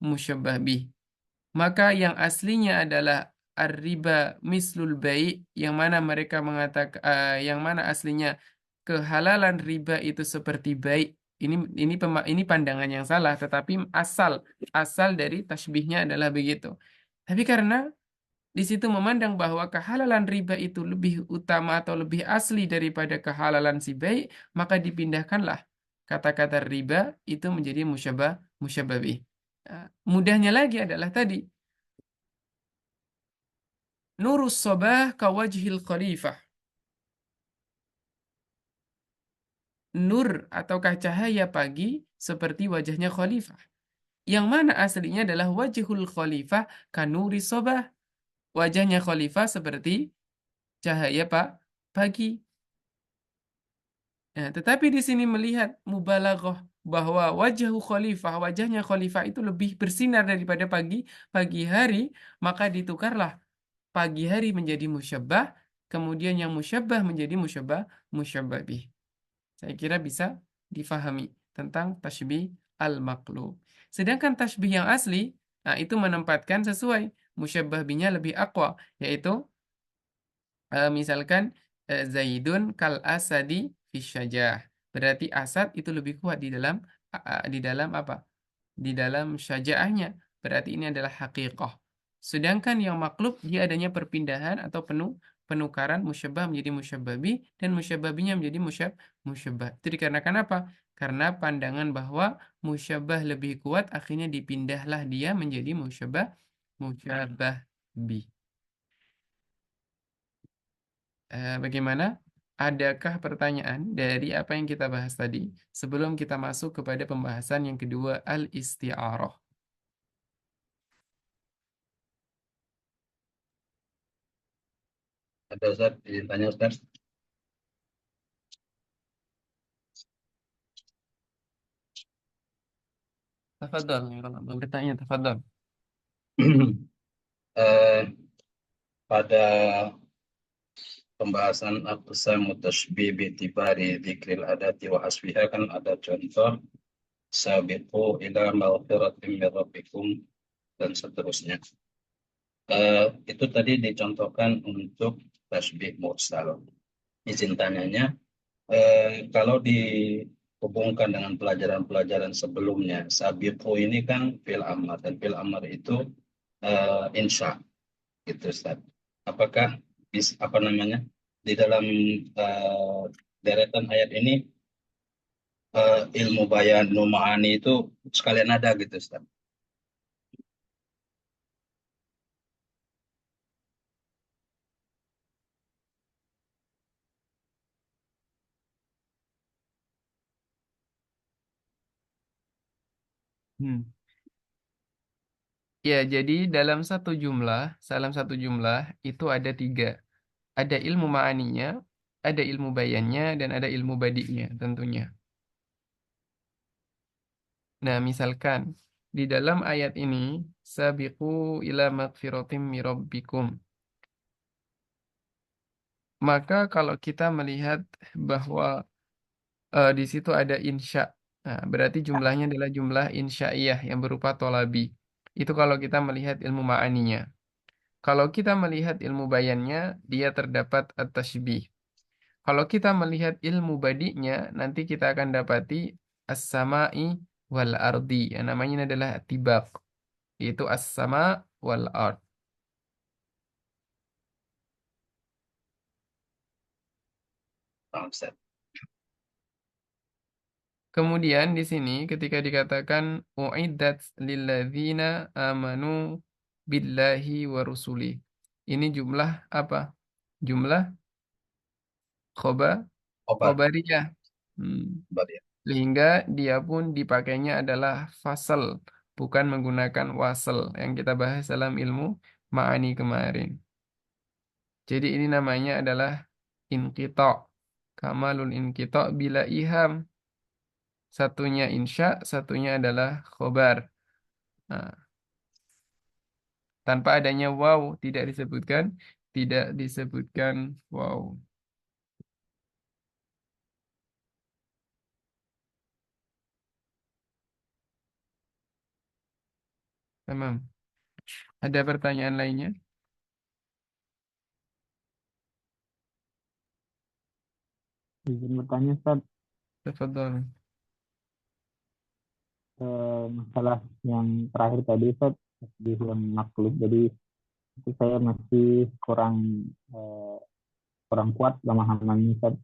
musyabbah bih. Maka yang aslinya adalah ar-riba mislul bai', yang mana mereka mengatakan yang mana aslinya kehalalan riba itu seperti baik. Ini pandangan yang salah, tetapi asal dari tasbihnya adalah begitu. Tapi karena di situ memandang bahwa kehalalan riba itu lebih utama atau lebih asli daripada kehalalan si baik, maka dipindahkanlah kata-kata riba itu menjadi musyababih. Mudahnya lagi adalah tadi, nurus sobah kawajhil khalifah. Nur ataukah cahaya pagi seperti wajahnya khalifah. Yang mana aslinya adalah wajhul khalifah kanuri sobah. Wajahnya khalifah seperti cahaya pagi. Nah, tetapi di sini melihat mubalaghah bahwa wajahnya khalifah itu lebih bersinar daripada pagi hari, maka ditukarlah pagi hari menjadi musyabbah, kemudian yang musyabbah menjadi musyabbah bih. Saya kira bisa difahami tentang tasbih al-maqlub. Sedangkan tasbih yang asli, nah itu menempatkan sesuai musyabbah bihnya lebih aqwa, yaitu misalkan Zaidun kal asadi fi syajah. Berarti asad itu lebih kuat di dalam apa? Di dalam syajaahnya. Berarti ini adalah haqiqah. Sedangkan yang maklub dia adanya perpindahan atau penukaran musyabbah menjadi musyabbabi dan musyabbabinya menjadi musyabbah. Itu dikarenakan apa? Karena pandangan bahwa musyabbah lebih kuat akhirnya dipindahlah dia menjadi musyabbah bi. Bagaimana? Adakah pertanyaan dari apa yang kita bahas tadi sebelum kita masuk kepada pembahasan yang kedua, al-isti'arah? Ada Ustaz, izin tanya Ustaz. Tafadhol, kalau mau bertanya, tafadhol. Eh, pada pembahasan aqsamu tashbih bi'tibari dzikril adati wa asfiha kan ada contoh sabiqu ila maghfiratin min rabbikum dan seterusnya. Itu tadi dicontohkan untuk tasbih mursal. Izin tanyanya, kalau dihubungkan dengan pelajaran-pelajaran sebelumnya, sabiqu ini kan fil amr dan fil amr itu insya gitu Ustaz. Apakah apa namanya di dalam eh, deretan ayat ini ilmu bayan ma'ani itu sekalian ada gitu Ustaz. Hmm. Ya, jadi dalam satu jumlah itu ada tiga. Ada ilmu ma'aninya, ada ilmu bayannya, dan ada ilmu badinya tentunya. Nah, misalkan di dalam ayat ini, sabiqu ila magfiratim mirabbikum. Maka kalau kita melihat bahwa di situ ada insya, nah, berarti jumlahnya adalah jumlah insya'iyah yang berupa tolabi. Itu kalau kita melihat ilmu ma'aninya. Kalau kita melihat ilmu bayannya, dia terdapat at-tashbih. Kalau kita melihat ilmu badinya, nanti kita akan dapati as-sama'i wal ardi. Yang namanya adalah tibaq, yaitu as-sama wal ard. Paham, Ustaz? Kemudian di sini ketika dikatakan uiddat lilladzina amanu billahi wa rusuli. Ini jumlah apa? Jumlah khoba Obat, khobariyah. Hmm. obat ya. Sehingga dia pun dipakainya adalah fasal, bukan menggunakan wasal yang kita bahas dalam ilmu ma'ani kemarin. Jadi ini namanya adalah inqita. Kamalul inqita bila iham. Satunya insya, satunya adalah khobar. Nah, Tanpa adanya waw tidak disebutkan waw. Tamam. Ada pertanyaan lainnya? Izin bertanya Ustaz, Tafadhol. masalah yang terakhir tadi Ustaz, di yang makhluk. Jadi itu saya masih kurang eh, kurang kuat pemahamannya Ustaz.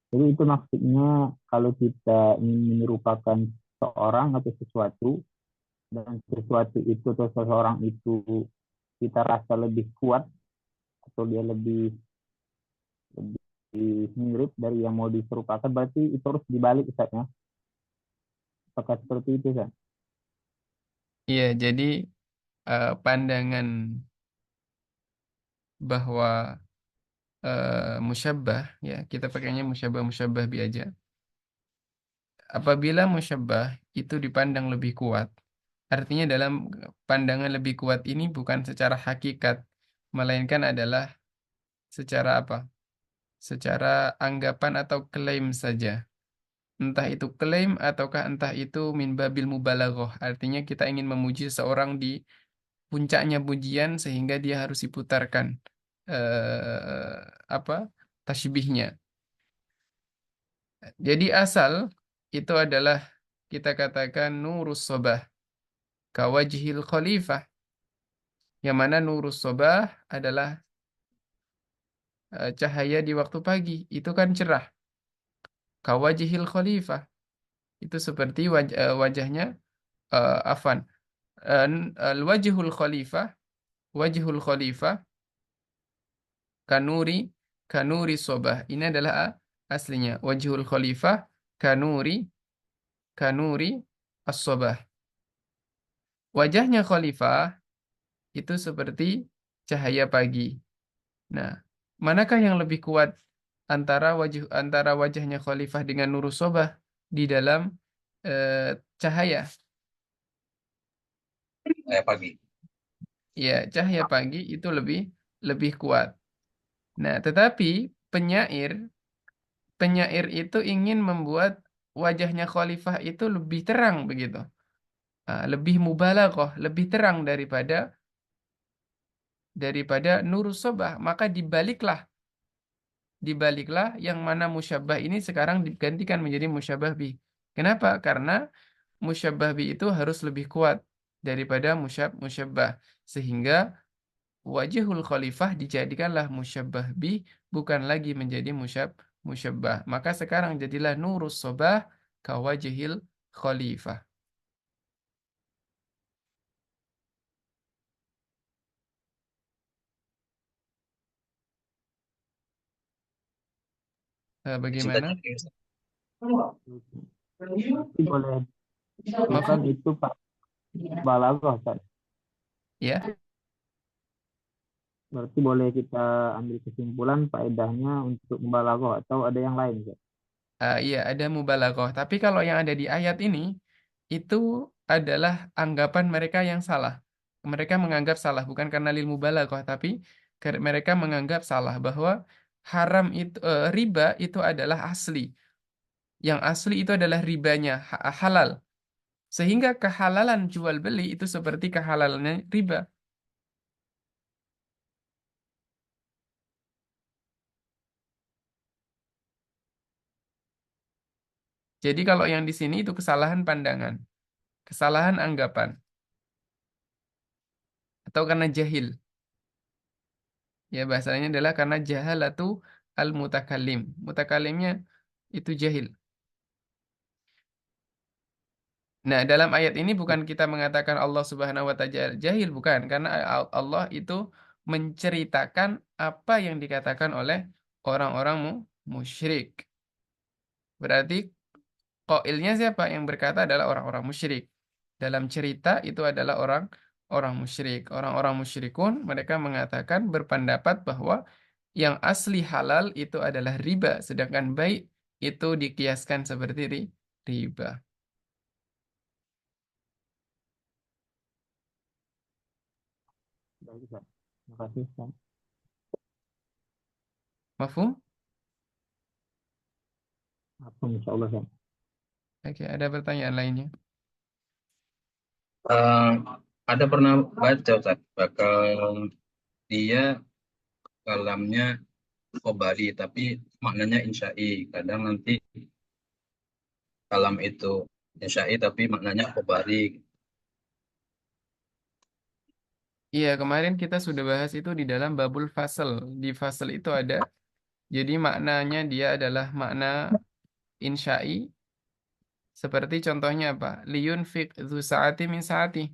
Jadi itu maksudnya kalau kita ingin menyerupakan seorang atau sesuatu, dan sesuatu itu atau seseorang itu kita rasa lebih kuat atau dia lebih mirip dari yang mau diserupakan, berarti itu harus dibalik Ustaz ya. Apakah seperti itu Ustaz? Iya, jadi pandangan bahwa musyabbah, ya kita pakainya musyabbah bi aja. Apabila musyabbah itu dipandang lebih kuat, artinya dalam pandangan lebih kuat ini bukan secara hakikat, melainkan adalah secara apa? Secara anggapan atau klaim saja. Entah itu klaim ataukah entah itu min babil mubalaghah. Artinya kita ingin memuji seorang di puncaknya pujian sehingga dia harus diputarkan apa? Tasbihnya. Jadi asal itu adalah kita katakan nurus sobah kawajihil khalifah. Yang mana nurus sobah adalah cahaya di waktu pagi. Itu kan cerah. Kawajihil khalifah. Itu seperti wajahnya afan. Wajhul khalifah. Wajhul khalifah kanuri kanuri sobah. Ini adalah aslinya. Wajhul khalifah kanuri kanuri as-sobah. Wajahnya khalifah itu seperti cahaya pagi. Nah, manakah yang lebih kuat antara wajahnya khalifah dengan nurus sobah di dalam cahaya? Pagi. Ya, cahaya pagi itu lebih lebih kuat. Nah, tetapi penyair penyair itu ingin membuat wajahnya khalifah itu lebih terang begitu. Lebih mubalaghah, lebih terang daripada nurus sobah, maka dibaliklah yang mana musyabbah ini sekarang digantikan menjadi musyabbah bi. Kenapa? Karena musyabbah bi itu harus lebih kuat daripada musyabbah, sehingga wajhul khalifah dijadikanlah musyabbah bi, bukan lagi menjadi musyabbah. Maka sekarang jadilah nurus sobah kawajhil khalifah. Cinta Bagaimana? jadi Ustaz. Berarti boleh bukan Mafhum? itu Pak balaghah Ustaz. Ya. Berarti boleh kita ambil kesimpulan faedahnya untuk balaghah atau ada yang lain Ustaz? Iya, ada mubalaghah. Tapi kalau yang ada di ayat ini, itu adalah anggapan mereka yang salah. Mereka menganggap salah, bukan karena lil mubalaghah, tapi mereka menganggap salah bahwa haram itu, riba itu adalah asli. Yang asli itu adalah ribanya, halal. Sehingga kehalalan jual beli itu seperti kehalalannya riba. Jadi kalau yang di sini itu kesalahan pandangan, kesalahan anggapan, atau karena jahil. Ya bahasanya adalah karena jahalatu al-mutakallim. Mutakallimnya itu jahil. Nah, dalam ayat ini bukan kita mengatakan Allah Subhanahu wa taala jahil, bukan, karena Allah itu menceritakan apa yang dikatakan oleh orang-orang musyrik. Berarti qailnya siapa? Yang berkata adalah orang-orang musyrik. Dalam cerita itu adalah orang musyrik. Orang-orang musyrikun mereka mengatakan berpendapat bahwa yang asli halal itu adalah riba, sedangkan baik itu dikiaskan seperti riba. Baik, Ustaz. Terima kasih, Ustaz. Mafhum? Apa, insya Allah, Ustaz. Oke, ada pertanyaan lainnya? Eh, ada pernah baca Ustaz, bakal dia kalamnya kobari tapi maknanya insya'i. Kadang nanti kalam itu insya'i tapi maknanya kobari. Iya, kemarin kita sudah bahas itu di dalam babul fasel. Di fasel itu ada, jadi maknanya dia adalah makna insya'i. Seperti contohnya apa? Liyunfiq dzu sa'ati min sa'ati.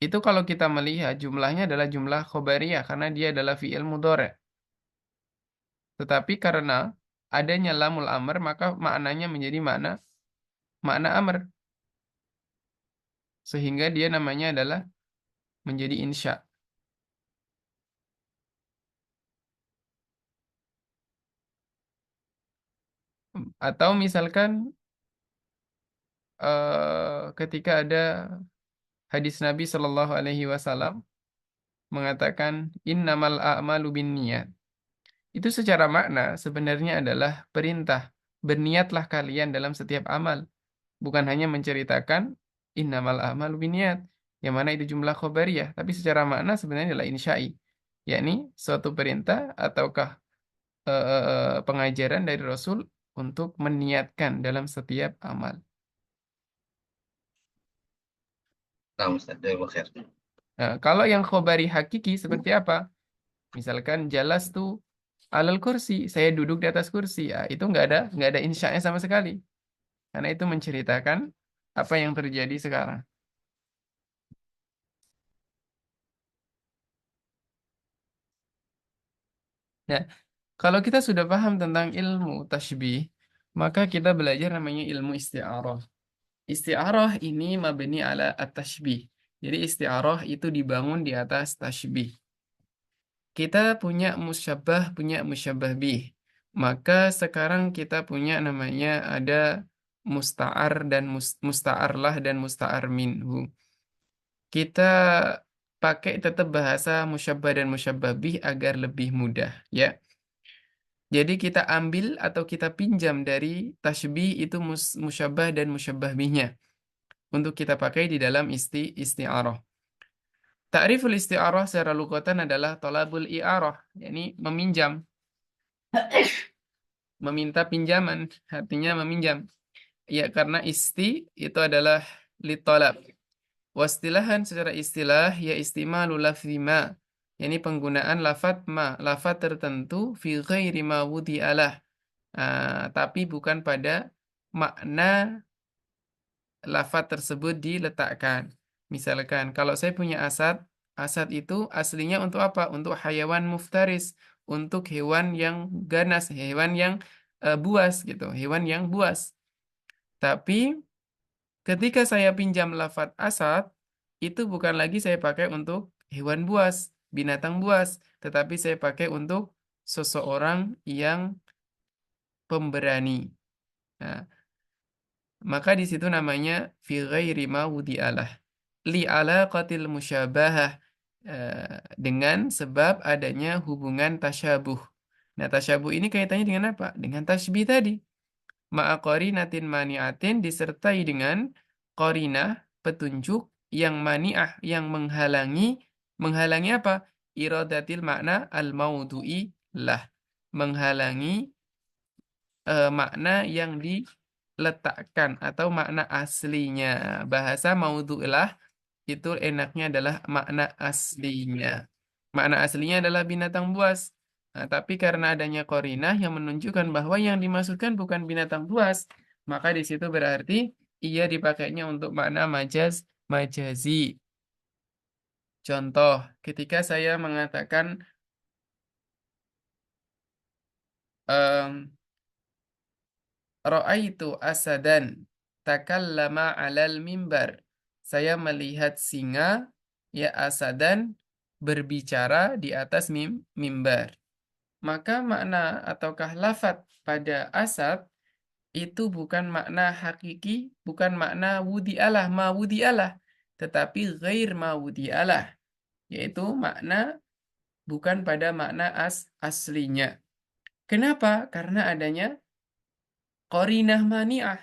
Itu kalau kita melihat jumlahnya adalah jumlah khobariyah karena dia adalah fi'il mudhari'. Tetapi karena adanya lamul amr maka maknanya menjadi makna makna amr sehingga dia namanya adalah menjadi insya. Atau misalkan ketika ada hadis Nabi Shallallahu Alaihi Wasallam mengatakan innamal a'malu binniyat. Itu secara makna sebenarnya adalah perintah. Berniatlah kalian dalam setiap amal. Bukan hanya menceritakan innamal a'malu binniyat. Yang mana itu jumlah khobariyah. Tapi secara makna sebenarnya adalah insya'i. Yakni suatu perintah ataukah pengajaran dari Rasul untuk meniatkan dalam setiap amal. Nah, Ustaz, jazakallahu khair. Nah, kalau yang khobari hakiki seperti apa? Misalkan jalas tuh alal kursi, saya duduk di atas kursi. Ah, itu nggak ada insya'nya sama sekali. Karena itu menceritakan apa yang terjadi sekarang. Nah, kalau kita sudah paham tentang ilmu tashbih, maka kita belajar namanya ilmu isti'arah. Isti'arah ini mabni ala at-tashbih. Jadi isti'arah itu dibangun di atas tashbih. Kita punya musyabbah, punya musyabbah bih. Maka sekarang kita punya namanya ada musta'ar dan musta'arlah dan musta'ar minhu. Kita pakai tetap bahasa musyabbah dan musyabbah bih agar lebih mudah, ya. Jadi kita ambil atau kita pinjam dari tashbih itu musyabbah dan musyabbah bihnya untuk kita pakai di dalam isti'arah. Ta'riful isti'arah secara lugatan adalah talabul i'arah, yakni meminjam, meminta pinjaman, artinya meminjam. Ya, karena itu adalah litolab. Wastilahan secara istilah ya istimalu lafzi ma, yakni penggunaan lafat tertentu fi ghairi ma wudi'alah. Tapi bukan pada makna lafat tersebut diletakkan. Misalkan, kalau saya punya asad, asad itu aslinya untuk apa? Untuk hayawan muftaris, untuk hewan yang ganas, hewan yang buas gitu, hewan yang buas. Tapi ketika saya pinjam lafat asad, itu bukan lagi saya pakai untuk hewan buas, binatang buas, tetapi saya pakai untuk seseorang yang pemberani. Nah, maka di situ namanya fi ghairi ma wudi'alah. Li alaqatil musyabahah, dengan sebab adanya hubungan tasyabuh. Nah, tasyabuh ini kaitannya dengan apa? Dengan tasbih tadi. Ma'a qarinatin mani'atin disertai dengan qarinah, petunjuk yang mani'ah, yang menghalangi apa? Iradatil makna al-maudu'i lah. Menghalangi makna yang diletakkan atau makna aslinya. Bahasa maudhu'lah itu enaknya adalah makna aslinya. Makna aslinya adalah binatang buas. Nah, tapi karena adanya qarinah yang menunjukkan bahwa yang dimaksudkan bukan binatang buas, maka di situ berarti ia dipakainya untuk makna majazi. Contoh, ketika saya mengatakan em, Ra'aitu asadan takallama 'alal mimbar. Saya melihat singa ya asadan berbicara di atas mimbar. Maka makna ataukah lafat pada asad itu bukan makna hakiki, bukan makna wudi'alah, ma wudi'alah, tetapi ghair ma wudi'alah, yaitu makna bukan pada makna aslinya. Kenapa? Karena adanya qarinah mani'ah.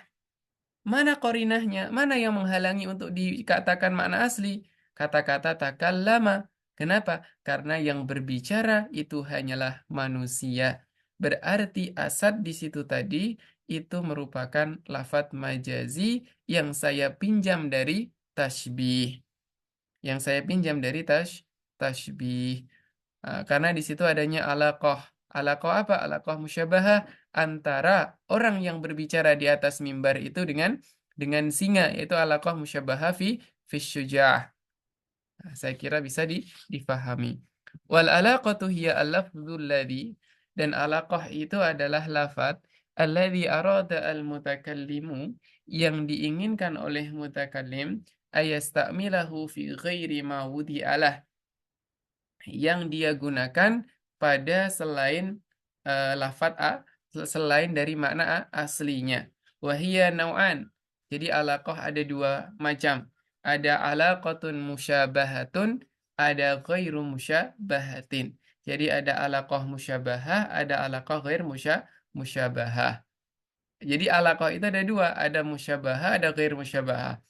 Mana qarinahnya? Mana yang menghalangi untuk dikatakan makna asli? Kata-kata takallama. Kenapa? Karena yang berbicara itu hanyalah manusia. Berarti asad di situ tadi itu merupakan lafadz majazi yang saya pinjam dari tasybih. Yang saya pinjam dari tasybih. Karena di situ adanya alaqah. Alaqah apa? Alaqah musyabahah antara orang yang berbicara di atas mimbar itu dengan singa, yaitu alaqah musyabahah fi syuja'ah. Saya kira bisa difahami. Wal alaqatu hiya al-lafdzul ladzi, dan alaqah itu adalah lafadz alladzi arada al-mutakallimu, yang diinginkan oleh mutakallim, ayastamilahu fi ghairi ma wudi'alah, yang dia gunakan pada selain lafadz selain dari makna aslinya. Wahia nau'an. Jadi alaqah ada dua macam. Ada alaqatun musyabahatun, ada ghairu musyabahatin. Jadi ada alaqah musyabahah, ada alaqah ghair musyabahah. Jadi alaqah itu ada dua, ada musyabahah, ada ghair musyabahah.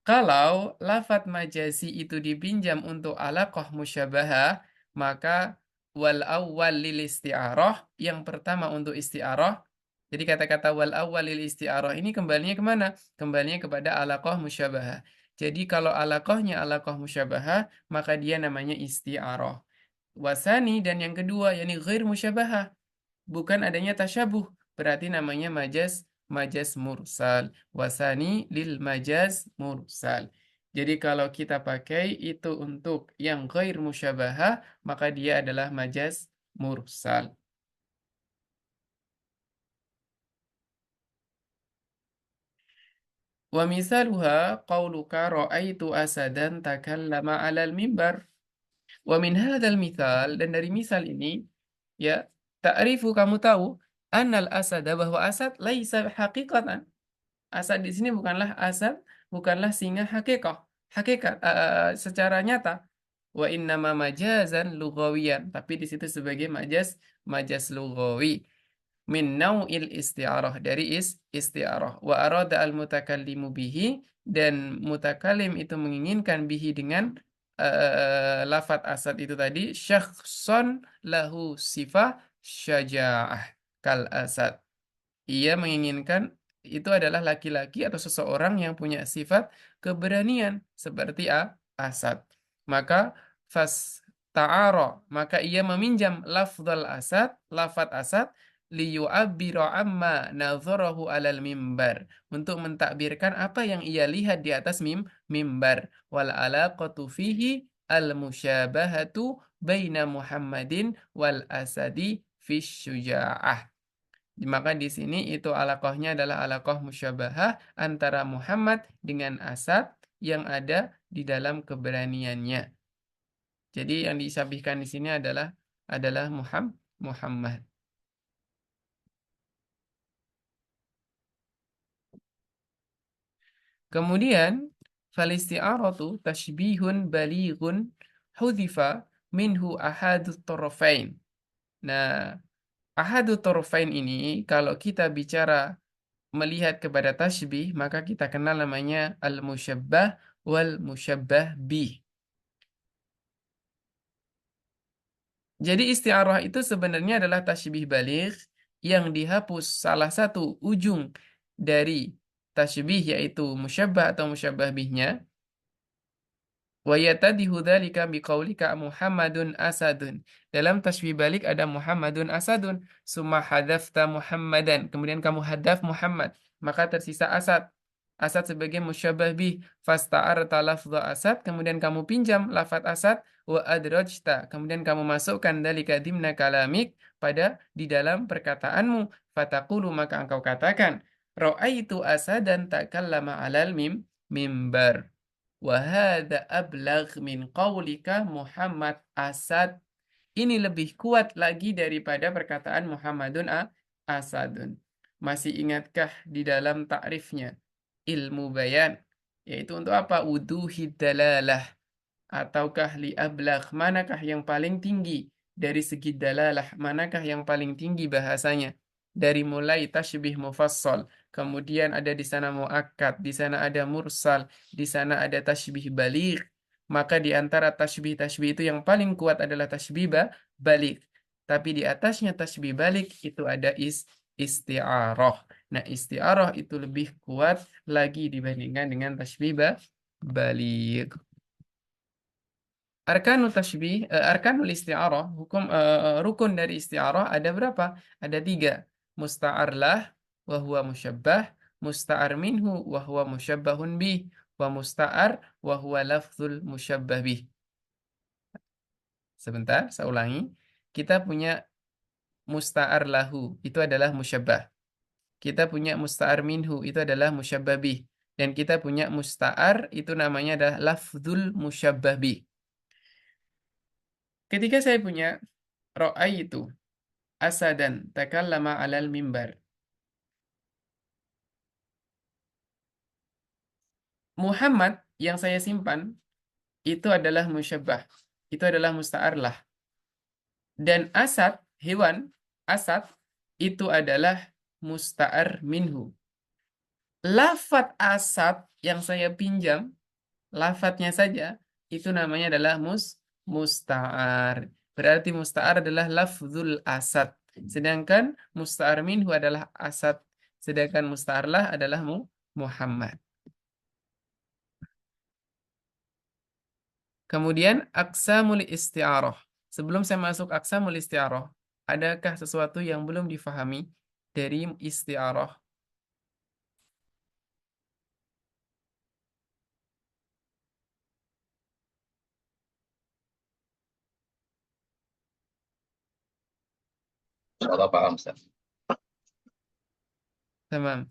Kalau lafadz majazi itu dipinjam untuk alaqah musyabahah, maka wal awwal lil isti'arah, yang pertama untuk isti'arah. Jadi kata-kata wal awwal lil isti'arah ini kembalinya kemana? Kembalinya kepada alaqah musyabahah. Jadi kalau alaqahnya alaqah musyabahah, maka dia namanya isti'arah. Wasani, dan yang kedua, yakni ghair musyabahah, bukan adanya tasyabuh, berarti namanya majaz mursal. Wasani lil majaz mursal. Jadi kalau kita pakai itu untuk yang ghair musyabahah, maka dia adalah majaz mursal. Wa misaluha qauluka ra'aitu asadan takallama 'alal mimbar. Wa min hadzal mithal, dan dari misal ini, ya, ta'rifu, kamu tahu, annal asada, bahwa asad laisa haqiqatan. Asad di sini bukanlah asad, bukanlah singa hakikat secara nyata. Wa innama majazan lughawiyan, tapi di situ sebagai majaz lughawi. Min nau'il isti'arah, dari isti'arah. Wa arada al mutakallimu bihi, dan mutakallim itu menginginkan bihi dengan lafadz asad itu tadi, syakhson lahu sifah syaja'ah kal asad. Ia menginginkan itu adalah laki-laki atau seseorang yang punya sifat keberanian seperti asad. Maka fas ta'ara, maka ia meminjam lafdzal asad, lafadz asad, liyu'abbira amma nazarahu alal mimbar, untuk mentakbirkan apa yang ia lihat di atas mimbar. Wal alaqatu fihi al musyabahatu baina Muhammadin wal asadi fi syuja'ah. Maka di sini itu alaqahnya adalah alaqah musyabahah antara Muhammad dengan asad yang ada di dalam keberaniannya. Jadi yang disabihkan di sini adalah Muhammad. Kemudian falisti'aratu tashbihun balighun hudhifa minhu ahadut tarafain. Nah, ahadut tarafain ini kalau kita bicara melihat kepada tasbih, maka kita kenal namanya al-musyabbah wal musyabbah bih. Jadi isti'arah itu sebenarnya adalah tasbih baligh yang dihapus salah satu ujung dari tasbih, yaitu musyabbah atau musyabbah bihnya. Wa yatadihu dzalika biqaulika Muhammadun asadun. Dalam tasbih balik ada Muhammadun asadun, summa hadzafta Muhammadan, kemudian kamu hadaf Muhammad, maka tersisa asad. Asad sebagai musyabbah bih. Fasta'arta lafdha asad, kemudian kamu pinjam lafadz asad, wa adrajta, kemudian kamu masukkan dalika dimna kalamik, pada di dalam perkataanmu. Fataqulu, maka engkau katakan, ra'aitu asadan takallama 'alal mimbar. Wahada ablagh min qawlika Muhammad asad. Ini lebih kuat lagi daripada perkataan Muhammadun asadun. Masih ingatkah di dalam takrifnya? Ilmu bayan, yaitu untuk apa? Wuduhid dalalah, ataukah li ablagh, manakah yang paling tinggi dari segi dalalah, manakah yang paling tinggi bahasanya? Dari mulai tasybih mufassal, kemudian ada di sana muakkad, di sana ada mursal, di sana ada tasybih baligh. Maka di antara tasybih-tasybih itu yang paling kuat adalah tasybih baligh. Tapi di atasnya tasybih baligh itu ada isti'arah. Nah, isti'arah itu lebih kuat lagi dibandingkan dengan tasybih baligh. Arkanul isti'arah, rukun dari isti'arah ada berapa? Ada 3. Musta'ar lah, wa huwa musyabbah, musta'ar minhu, wa huwa musyabbahun bih, wa musta'ar, wa huwa lafzul musyabbah bih. Sebentar, saya ulangi. Kita punya musta'ar lahu, itu adalah musyabbah. Kita punya musta'ar minhu, itu adalah musyabbah bih. Dan kita punya musta'ar, itu namanya adalah lafzul musyabbah bih. Ketika saya punya ra'aitu asadan takallama 'alal mimbar. Muhammad yang saya simpan itu adalah musyabbah. Itu adalah musta'ar lah. Dan asad, hewan, asad itu adalah musta'ar minhu. Lafat asad yang saya pinjam, lafadznya saja, itu namanya adalah musta'ar. Berarti musta'ar adalah lafzul asad. Sedangkan musta'ar minhu adalah asad. Sedangkan musta'arlah adalah Muhammad. Kemudian aqsamul isti'arah. Sebelum saya masuk aqsamul isti'arah, adakah sesuatu yang belum difahami dari isti'arah? Insyaallah paham, Ustaz. Tamam.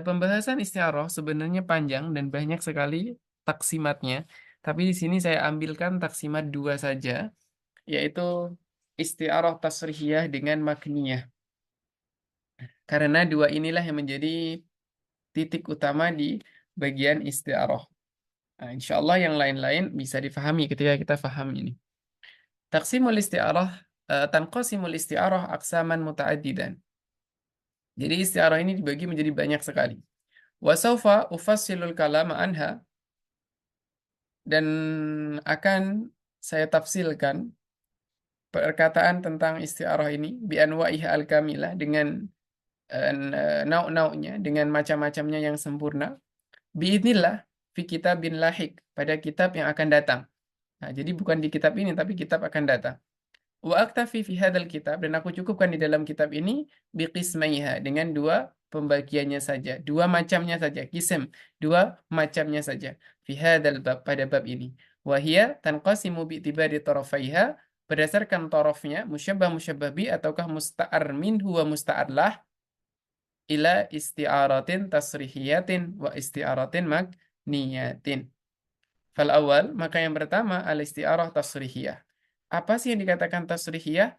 Pembahasan isti'arah sebenarnya panjang dan banyak sekali taksimatnya. Tapi di sini saya ambilkan taksimat 2 saja, yaitu isti'arah tasrihiyah dengan makniyah. Karena 2 inilah yang menjadi titik utama di bagian isti'arah. Nah, insya Allah yang lain-lain bisa difahami ketika kita paham ini. Taqsimul isti'arah, tanqasimul isti'arah aqsaman muta'addidan. Jadi isti'arah ini dibagi menjadi banyak sekali. Wa sawfa ufassilul kalama anha, dan akan saya tafsilkan perkataan tentang isti'arah ini bi anwa'iha al-kamilah, dengan nauk-nauknya, dengan macam-macamnya yang sempurna. Biidnillah fi kitabin lahik, pada kitab yang akan datang. Nah, jadi bukan di kitab ini tapi kitab akan datang. Wa aktafi fi hadzal kitab, dan aku cukupkan di dalam kitab ini biqismaiha, dengan 2 pembagiannya saja, 2 macamnya saja, qism, 2 macamnya saja. Fi hadzal bab, pada bab ini. Wa hiya tanqasimu bi itibari tarafaiha, berdasarkan tarafnya, musyabbah musyabbah bi ataukah musta'ar minhu wa musta'ar lah, ila isti'aratin tasrihiyatin wa isti'aratin makniyatin. Fal awal, maka yang pertama al-isti'arah tasrihiyah. Apa sih yang dikatakan tasrihiyah?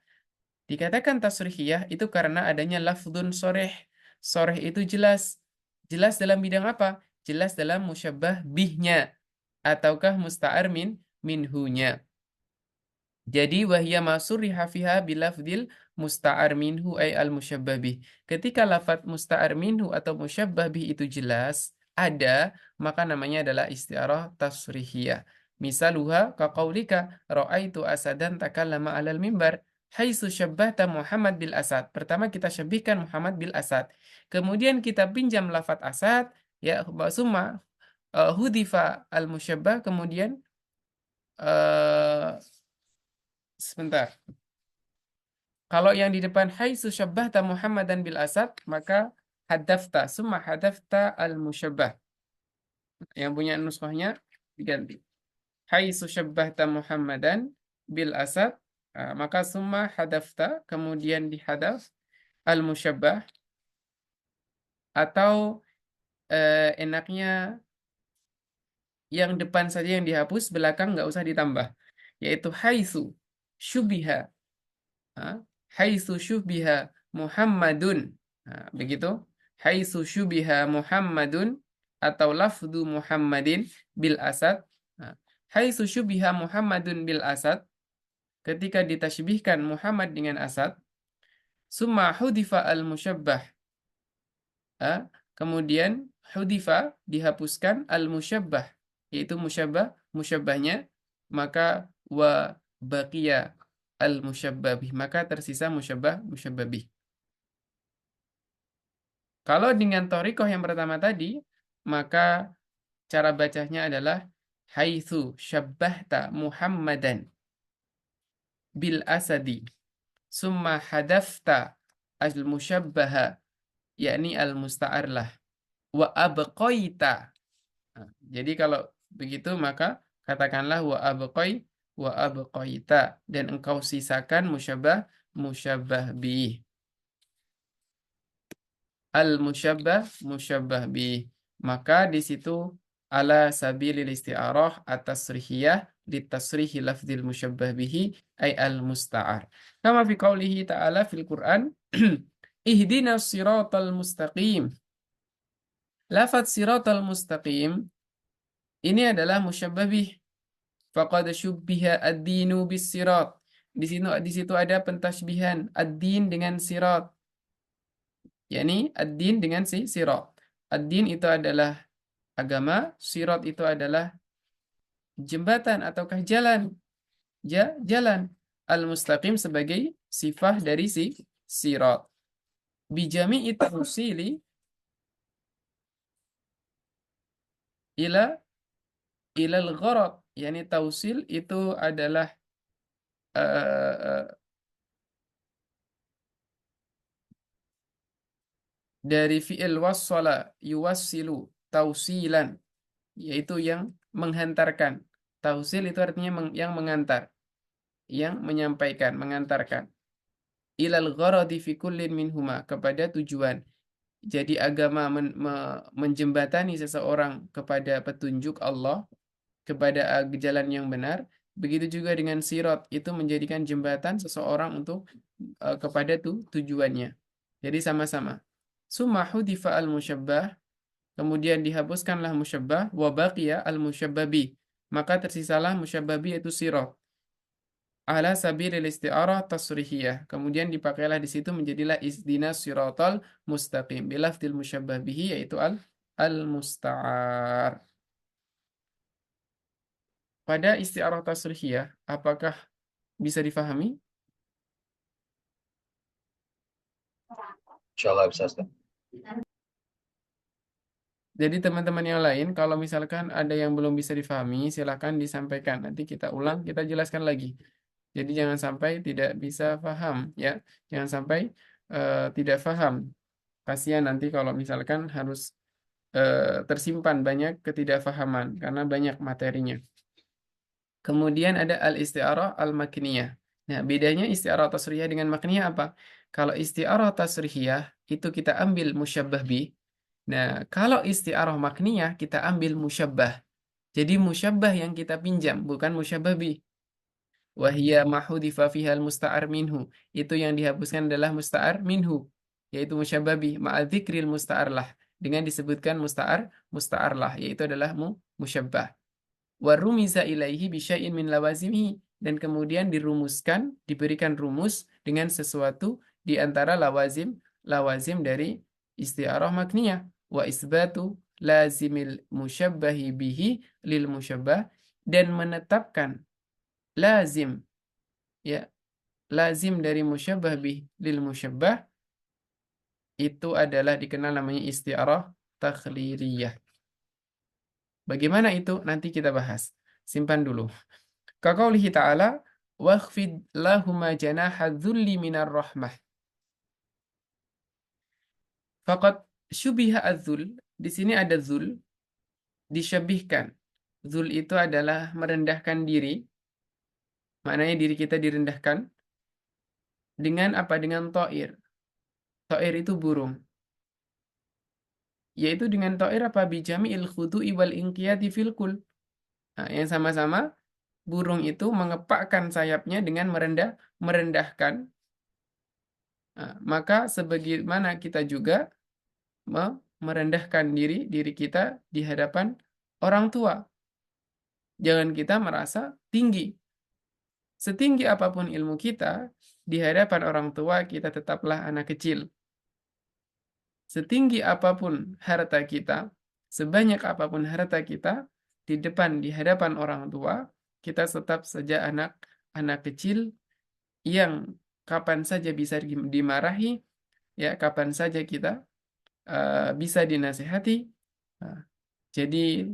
Dikatakan tasrihiyah itu karena adanya lafdun soreh. Soreh itu jelas. Jelas dalam bidang apa? Jelas dalam musyabbah bihnya, ataukah musta'ar minhunya. Jadi wahya masuriha fiha bilafdil musta'ar minhu ay al musyabbah bih. Ketika lafaz musta'ar minhu atau musyabbah bih itu jelas ada, maka namanya adalah isti'arah tasrihiyah. Misaluha kaqaulika ra'aitu asadan takallama 'alal mimbar haitsu syabbahta Muhammad bil asad. Pertama kita syabihkan Muhammad bil asad. Kemudian kita pinjam lafaz asad, ya, summa hudifa al musyabbah, kemudian sebentar. Kalau yang di depan haitsu syabbahta Muhammadan bil asad, maka hadafta, summa hadafta al musyabbah. Yang punya nuskhahnya diganti. Haitsu syabbahta Muhammadan bil asad, maka summa hadafta, kemudian dihadaf al musyabbah, atau enaknya yang depan saja yang dihapus, belakang nggak usah ditambah, yaitu haitsu syubiha, haitsu syubiha Muhammadun Nah, begitu. Haitsu syubiha Muhammadun atau lafdu Muhammadin bil asad. Nah, haitsu syubiha Muhammadun bil asad, ketika ditasybihkan Muhammad dengan asad, summa hudifa al musyabbah. Kemudian hudifa dihapuskan al musyabbah, yaitu musyabbahnya, maka wa baqiya al musyabbabih, maka tersisa musyabbabih. Kalau dengan thoriqah yang pertama tadi, maka cara bacanya adalah haitsu syabbahta Muhammadan bil asadi summa hadafta al musyabbaha, yakni al musta'arlah, wa abqaita. Nah, jadi kalau begitu maka katakanlah wa abqaita, dan engkau sisakan musyabbah bih. Al musyabbah bih. Maka di situ ala sabilil isti'arah at-tasrihiyah litasrihi lafzil musyabbah bihi ay al musta'ar. Kama fi qaulihi ta'ala fil Qur'an ihdinas siratal mustaqim. Lafaz siratal mustaqim ini adalah musyabbah bih. Faqad syubbiha ad-dinu bis sirat. Di situ ada pentasbihan ad-din dengan sirat. Yakni ad-din dengan sirat. Ad-din itu adalah agama, sirat itu adalah jembatan ataukah jalan. Jalan. Al-mustaqim sebagai sifah dari sirat. Bijami'i tawsili ilal gharad. Yani tausil itu adalah dari fi'il wassala yuwassilu tausilan, yaitu yang menghantarkan. Tausil itu artinya yang mengantar, yang menyampaikan, mengantarkan. Ilal gharadi fi kullin minhuma, kepada tujuan. Jadi agama menjembatani seseorang kepada petunjuk Allah, kepada jalan yang benar. Begitu juga dengan sirat, itu menjadikan jembatan seseorang untuk kepada tujuannya. Jadi sama-sama. Summa hudifa al-musyabbah, kemudian dihapuskanlah musyabbah, wa baqiya al-musyabbabi, maka tersisalah musyabbabi yaitu sirat. Ala sabilil isti'arah tasrihiyah, kemudian dipakailah di situ menjadilah ihdinas siratal mustaqim bilafdil musyabbah bihi, yaitu al-musta'ar. Pada isti'arah tasrihiyah, apakah bisa difahami? Insyaallah bisa, Ustaz. Jadi teman-teman yang lain, kalau misalkan ada yang belum bisa difahami, silakan disampaikan. Nanti kita ulang, kita jelaskan lagi. Jadi jangan sampai tidak bisa paham, ya. Jangan sampai tidak paham. Kasihan nanti kalau misalkan harus tersimpan banyak ketidakfahaman karena banyak materinya. Kemudian ada al-isti'arah al-makniyah. Nah, bedanya isti'arah tasrihiyah dengan makniyah apa? Kalau isti'arah tasrihiyah itu kita ambil musyabbah bih. Nah, kalau isti'arah makniyah kita ambil musyabbah. Jadi musyabbah yang kita pinjam, bukan musyabbah bih. Wahia mahudifa fihal musta'ar minhu. Itu yang dihapuskan adalah musta'ar minhu, yaitu musyabbah bih ma'adzikril musta'ar lah. Dengan disebutkan musta'ar lah, yaitu adalah musyabbah. Warumiza ilaihi bisyai'in min lawazimihi, dan kemudian dirumuskan, diberikan rumus dengan sesuatu di antara lawazim dari isti'arah makniyah. Wa isbatu lazimil musyabbahi bihi lil musyabbah, dan menetapkan lazim, ya, lazim dari musyabbah bih lil musyabbah itu adalah dikenal namanya isti'arah takhliriyah. Bagaimana itu? Nanti kita bahas. Simpan dulu. Kaqaulihi ta'ala, wakhfid lahuma janaha dzulli minar rahmah. Faqad syubiha adzul. Di sini ada dzul, disyabihkan. Dzul itu adalah merendahkan diri. Maknanya diri kita direndahkan. Dengan apa? Dengan ta'ir. Ta'ir itu burung. Yaitu dengan ta'ir apa? Bijami'il khudu'i wal inqiyati fil kul. Nah, yang sama-sama burung itu mengepakkan sayapnya dengan merendahkan Nah, maka sebagaimana kita juga merendahkan diri kita di hadapan orang tua. Jangan kita merasa tinggi. Setinggi apapun ilmu kita, di hadapan orang tua kita tetaplah anak kecil. Setinggi apapun harta kita, sebanyak apapun harta kita, di hadapan orang tua, kita tetap saja anak kecil yang kapan saja bisa dimarahi, ya kapan saja kita bisa dinasihati. Nah, jadi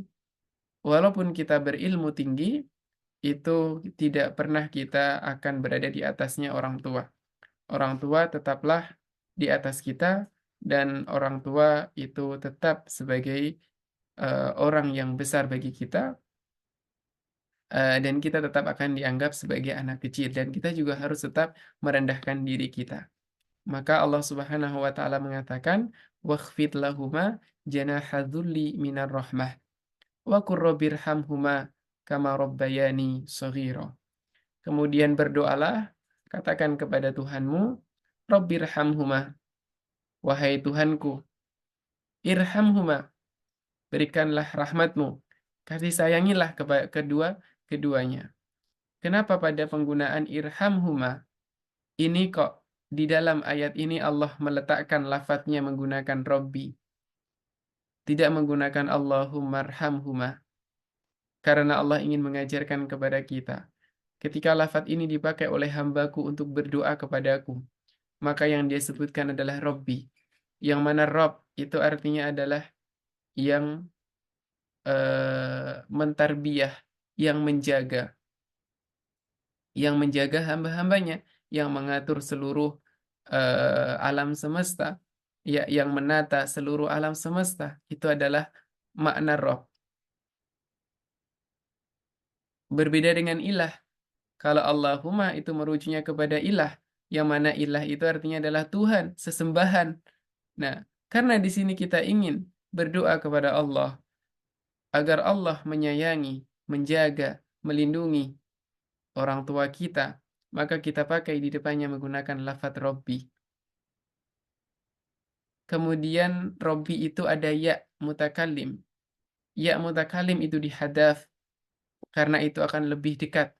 walaupun kita berilmu tinggi, itu tidak pernah kita akan berada di atasnya orang tua. Orang tua tetaplah di atas kita, dan orang tua itu tetap sebagai orang yang besar bagi kita, dan kita tetap akan dianggap sebagai anak kecil, dan kita juga harus tetap merendahkan diri kita. Maka Allah Subhanahu wa taala mengatakan, "Wakhfid lahuma janahadzulli minar rahmah wa qur rabbirhamhuma kama rabbayani shaghira." Kemudian berdoalah, katakan kepada Tuhanmu, Rabbirhamhuma, wahai Tuhanku, irhamhuma, berikanlah rahmatmu, kasih sayangilah keduanya. Kenapa pada penggunaan irhamhuma ini kok di dalam ayat ini Allah meletakkan lafadznya menggunakan Robbi, tidak menggunakan Allahummarhamhuma? Karena Allah ingin mengajarkan kepada kita, ketika lafadz ini dipakai oleh hambaku untuk berdoa kepadaku, maka yang dia sebutkan adalah Robbi. Yang mana Rob itu artinya adalah yang mentarbiyah, yang menjaga hamba-hambanya, yang mengatur seluruh alam semesta, ya, yang menata seluruh alam semesta. Itu adalah makna Rob. Berbeda dengan ilah. Kalau Allahumma itu merujuknya kepada ilah, yang mana ilah itu artinya adalah Tuhan, sesembahan. Nah, karena di sini kita ingin berdoa kepada Allah agar Allah menyayangi, menjaga, melindungi orang tua kita, maka kita pakai di depannya menggunakan lafadz Robbi. Kemudian Robbi itu ada ya mutakalim. Ya mutakalim itu dihadaf karena itu akan lebih dekat,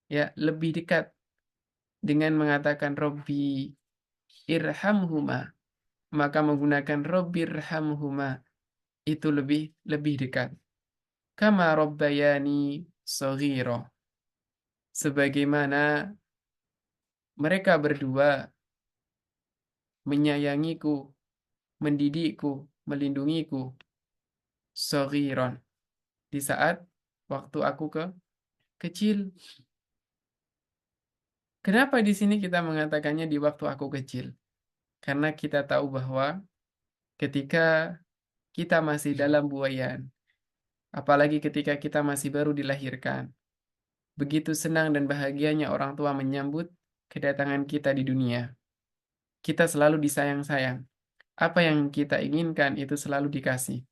ya, lebih dekat dengan mengatakan Robbi irhamhuma, maka menggunakan Rabbirhamhuma itu lebih dekat. Kama rabbayani shaghira, sebagaimana mereka berdua menyayangiku, mendidikku, melindungiku, shaghiran, di saat waktu aku kecil. Kenapa di sini kita mengatakannya di waktu aku kecil? Karena kita tahu bahwa ketika kita masih dalam buayan, apalagi ketika kita masih baru dilahirkan, begitu senang dan bahagianya orang tua menyambut kedatangan kita di dunia. Kita selalu disayang-sayang. Apa yang kita inginkan itu selalu dikasih.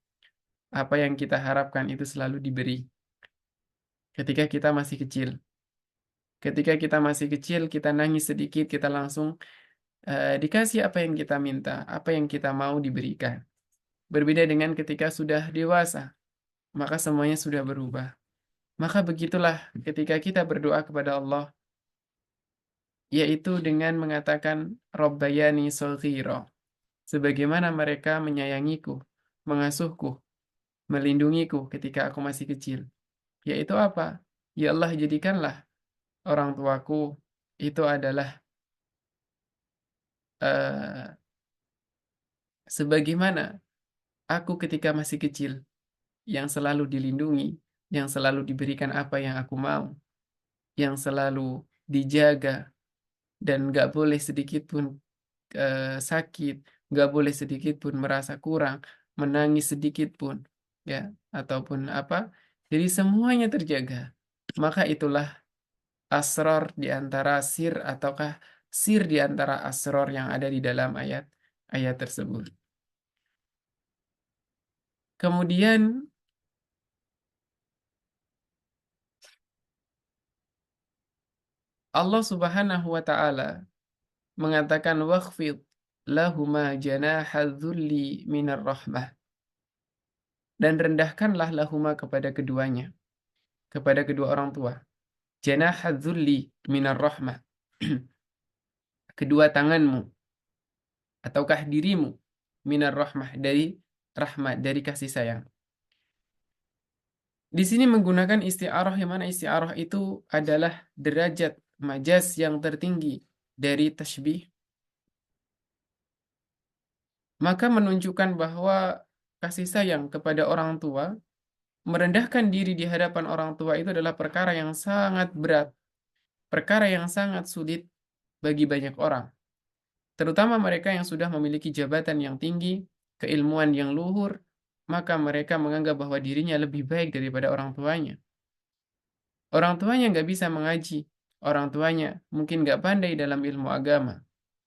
Apa yang kita harapkan itu selalu diberi. Ketika kita masih kecil. Ketika kita masih kecil, kita nangis sedikit, kita langsung dikasih apa yang kita minta, apa yang kita mau diberikan. Berbeda dengan ketika sudah dewasa, maka semuanya sudah berubah. Maka begitulah ketika kita berdoa kepada Allah, yaitu dengan mengatakan Rabbayani shaghira, sebagaimana mereka menyayangiku, mengasuhku, melindungiku ketika aku masih kecil. Yaitu apa? Ya Allah, jadikanlah orang tuaku itu adalah sebagaimana aku ketika masih kecil, yang selalu dilindungi, yang selalu diberikan apa yang aku mau, yang selalu dijaga, dan gak boleh sedikit pun sakit, gak boleh sedikit pun merasa kurang, menangis sedikit pun, ya, ataupun apa. Jadi semuanya terjaga. Maka itulah asror di antara sir, ataukah sir di antara asror yang ada di dalam ayat tersebut. Kemudian Allah Subhanahu wa taala mengatakan wakhfid lahuma janahadzulli minar rahmah, dan rendahkanlah lahuma kepada keduanya, kepada kedua orang tua. Janahadzulli minar rahmah, kedua tanganmu ataukah dirimu, minar rahmah, dari rahmat, dari kasih sayang. Di sini menggunakan isti'arah, yang mana isti'arah itu adalah derajat majaz yang tertinggi dari tashbih. Maka menunjukkan bahwa kasih sayang kepada orang tua, merendahkan diri di hadapan orang tua itu adalah perkara yang sangat berat, perkara yang sangat sulit bagi banyak orang. Terutama mereka yang sudah memiliki jabatan yang tinggi, keilmuan yang luhur, maka mereka menganggap bahwa dirinya lebih baik daripada orang tuanya. Orang tuanya nggak bisa mengaji, orang tuanya mungkin nggak pandai dalam ilmu agama,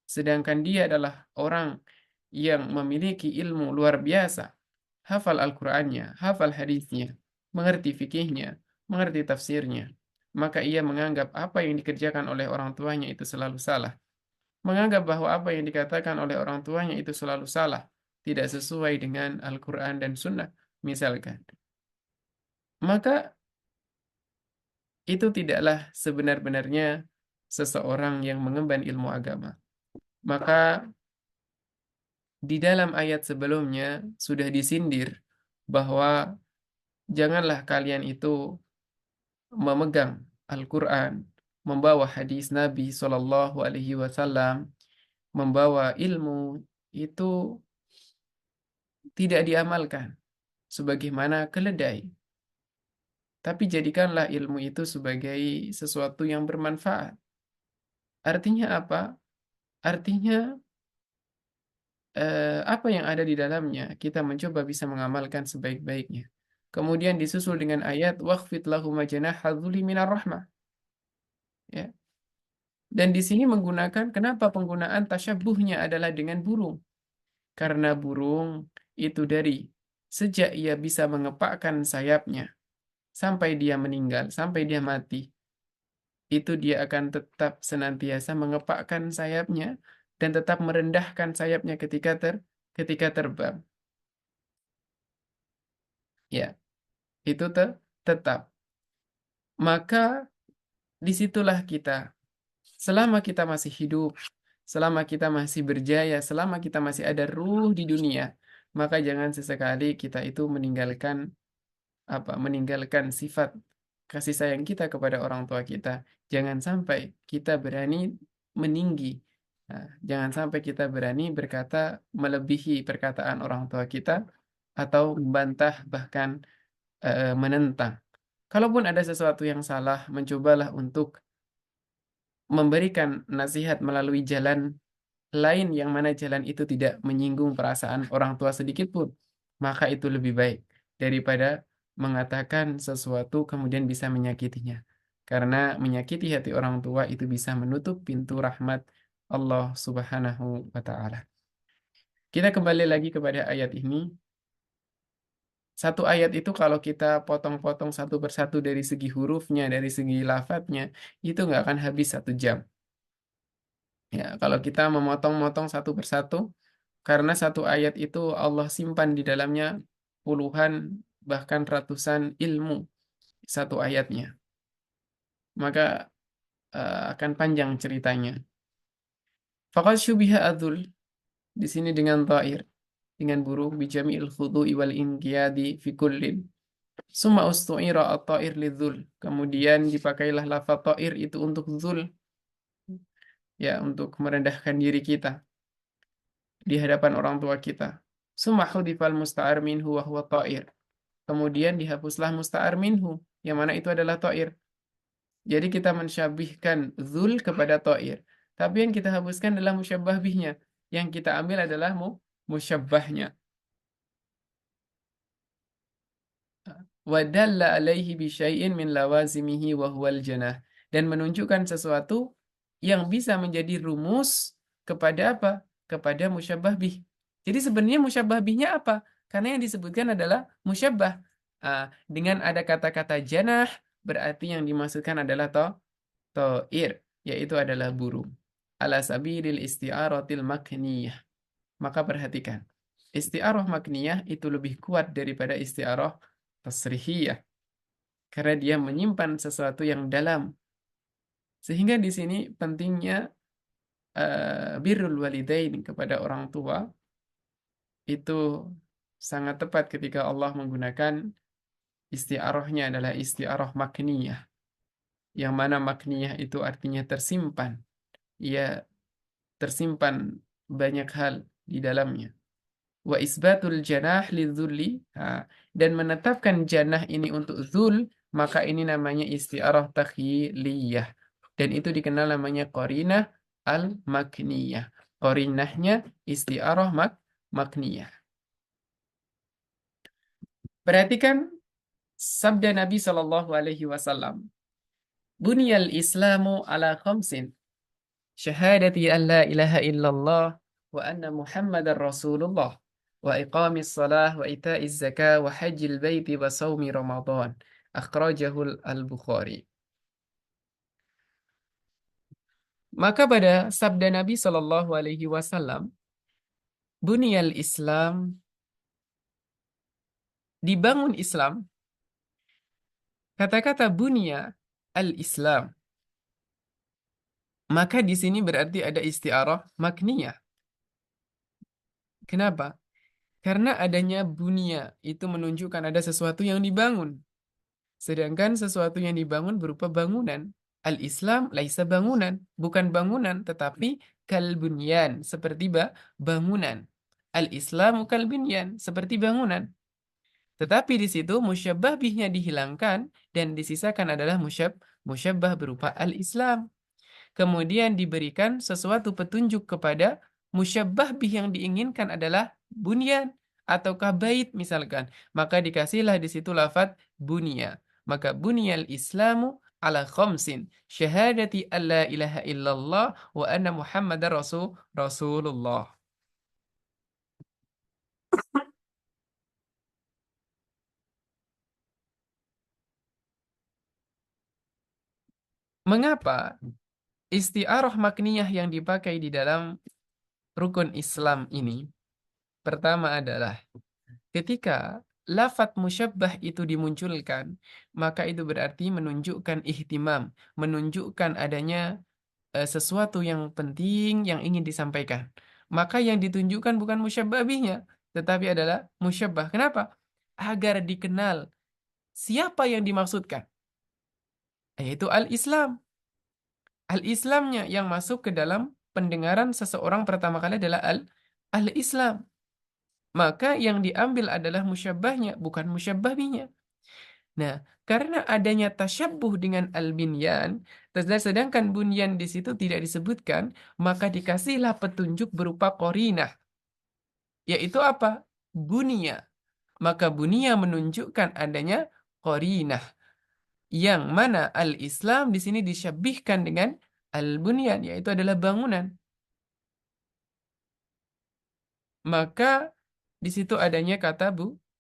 sedangkan dia adalah orang yang memiliki ilmu luar biasa, hafal Al-Qur'annya, hafal hadisnya, mengerti fikihnya, mengerti tafsirnya. Maka ia menganggap apa yang dikerjakan oleh orang tuanya itu selalu salah. Menganggap bahwa apa yang dikatakan oleh orang tuanya itu selalu salah, tidak sesuai dengan Al-Quran dan Sunnah, misalkan. Maka itu tidaklah sebenar-benarnya seseorang yang mengemban ilmu agama. Maka di dalam ayat sebelumnya sudah disindir bahwa janganlah kalian itu memegang Al-Quran, membawa hadis Nabi SAW, membawa ilmu itu tidak diamalkan sebagaimana keledai. Tapi jadikanlah ilmu itu sebagai sesuatu yang bermanfaat. Artinya apa? Artinya apa yang ada di dalamnya kita mencoba bisa mengamalkan sebaik-baiknya. Kemudian disusul dengan ayat wakhfid lahuma janahadzulli minar rahmah. Ya. Dan di sini menggunakan, kenapa penggunaan tasyabbuhnya adalah dengan burung? Karena burung itu dari sejak ia bisa mengepakkan sayapnya sampai dia meninggal, sampai dia mati, itu dia akan tetap senantiasa mengepakkan sayapnya dan tetap merendahkan sayapnya ketika terbang. Ya, itu tetap. Maka disitulah kita, selama kita masih hidup, selama kita masih berjaya, selama kita masih ada ruh di dunia, maka jangan sesekali kita itu meninggalkan sifat kasih sayang kita kepada orang tua kita. Jangan sampai kita berani meninggi. Nah, jangan sampai kita berani berkata melebihi perkataan orang tua kita atau membantah, bahkan menentang. Kalaupun ada sesuatu yang salah, mencobalah untuk memberikan nasihat melalui jalan lain yang mana jalan itu tidak menyinggung perasaan orang tua sedikit pun. Maka itu lebih baik daripada mengatakan sesuatu kemudian bisa menyakitinya. Karena menyakiti hati orang tua itu bisa menutup pintu rahmat Allah Subhanahu wa Ta'ala. Kita kembali lagi kepada ayat ini. Satu ayat itu kalau kita potong-potong satu persatu dari segi hurufnya, dari segi lafadznya, itu nggak akan habis 1 jam. Ya, kalau kita memotong-motong satu persatu, karena satu ayat itu Allah simpan di dalamnya puluhan bahkan ratusan ilmu satu ayatnya. Maka akan panjang ceritanya. Faqad syubiha adzul, di sini dengan ta'ir, dengan burung, bijami'il khudu'i wal inqiyadi fi kullin. Summa ustu'ira at-ta'ir lidzul. Kemudian dipakailah lafaz ta'ir itu untuk dzul, ya, untuk merendahkan diri kita di hadapan orang tua kita. Summa hudifal musta'ar minhu wa huwa ta'ir. Kemudian dihapuslah musta'ar minhu, yang mana itu adalah ta'ir. Jadi kita mensyabihkan dzul kepada ta'ir. Tapi yang kita hapuskan adalah musyabbah bihnya. Yang kita ambil adalah musyabbahnya. Wa dalla alaihi bi syai'in min lawazimihi wa huwal janah. Dan menunjukkan sesuatu yang bisa menjadi rumus kepada apa? Kepada musyabbah bih. Jadi sebenarnya musyabbah bihnya apa? Karena yang disebutkan adalah musyabbah. Dengan ada kata-kata janah, berarti yang dimaksudkan adalah ta'ir, yaitu adalah burung. ala sabilil isti'aratil makniyah. Maka perhatikan, isti'arah makniyah itu lebih kuat daripada isti'arah tasrihiyah karena dia menyimpan sesuatu yang dalam. Sehingga di sini pentingnya birrul walidain kepada orang tua itu sangat tepat ketika Allah menggunakan isti'arahnya adalah isti'arah makniyah, yang mana makniyah itu artinya tersimpan. Ia tersimpan banyak hal di dalamnya. Wa isbatul janah lidzulli, dan menetapkan janah ini untuk zul, maka ini namanya isti'arah takhyiliyah, dan itu dikenal namanya qarinah al-makniyah. Qarinahnya isti'arah makniyah. Perhatikan sabda Nabi Shallallahu Alaihi Wasallam. Bunyal Islamu ala khamsin. Syahadati an la ilaha illallah wa anna Muhammadar Rasulullah wa iqamis salah wa ita'iz zakah wa hajjil baiti wa sawmi Ramadan. Akhrajahul al-Bukhari. Maka pada sabda Nabi Shallallahu Alaihi Wasallam, Bunyal Islam, dibangun Islam. Kata-kata bunya al-Islam, maka di sini berarti ada isti'arah makniyah. Kenapa? Karena adanya bunya itu menunjukkan ada sesuatu yang dibangun. Sedangkan sesuatu yang dibangun berupa bangunan. Al-Islam laisa bangunan, bukan bangunan, tetapi kalbunyan, seperti bangunan. Al-Islam kalbunyan, seperti bangunan. Tetapi di situ musyabbah bihnya dihilangkan dan disisakan adalah musyabbah berupa al-Islam. Kemudian diberikan sesuatu petunjuk kepada musyabbah bih yang diinginkan adalah bunyan ataukah bait misalkan. Maka dikasihlah di situ lafaz bunya. Maka bunyal Islamu ala khamsin. Syahadati an la ilaha illallah wa anna Muhammadar Rasulullah. Mengapa isti'arah makniyah yang dipakai di dalam rukun Islam ini? Pertama adalah ketika lafadz musyabbah itu dimunculkan, maka itu berarti menunjukkan ihtimam, menunjukkan adanya sesuatu yang penting yang ingin disampaikan. Maka yang ditunjukkan bukan musyabbah bihnya, tetapi adalah musyabbah. Kenapa? Agar dikenal siapa yang dimaksudkan, yaitu al-Islam. Al-Islamnya yang masuk ke dalam pendengaran seseorang pertama kali adalah al-Islam. Maka yang diambil adalah musyabbahnya, bukan musyabbah bihnya. Nah, karena adanya tasyabbuh dengan al-binyan, sedangkan bunyan di situ tidak disebutkan, maka dikasihlah petunjuk berupa qarinah, yaitu apa? Bunia. Maka bunia menunjukkan adanya qarinah, yang mana al-Islam di sini disyabihkan dengan al-bunyan, yaitu adalah bangunan. Maka di situ adanya kata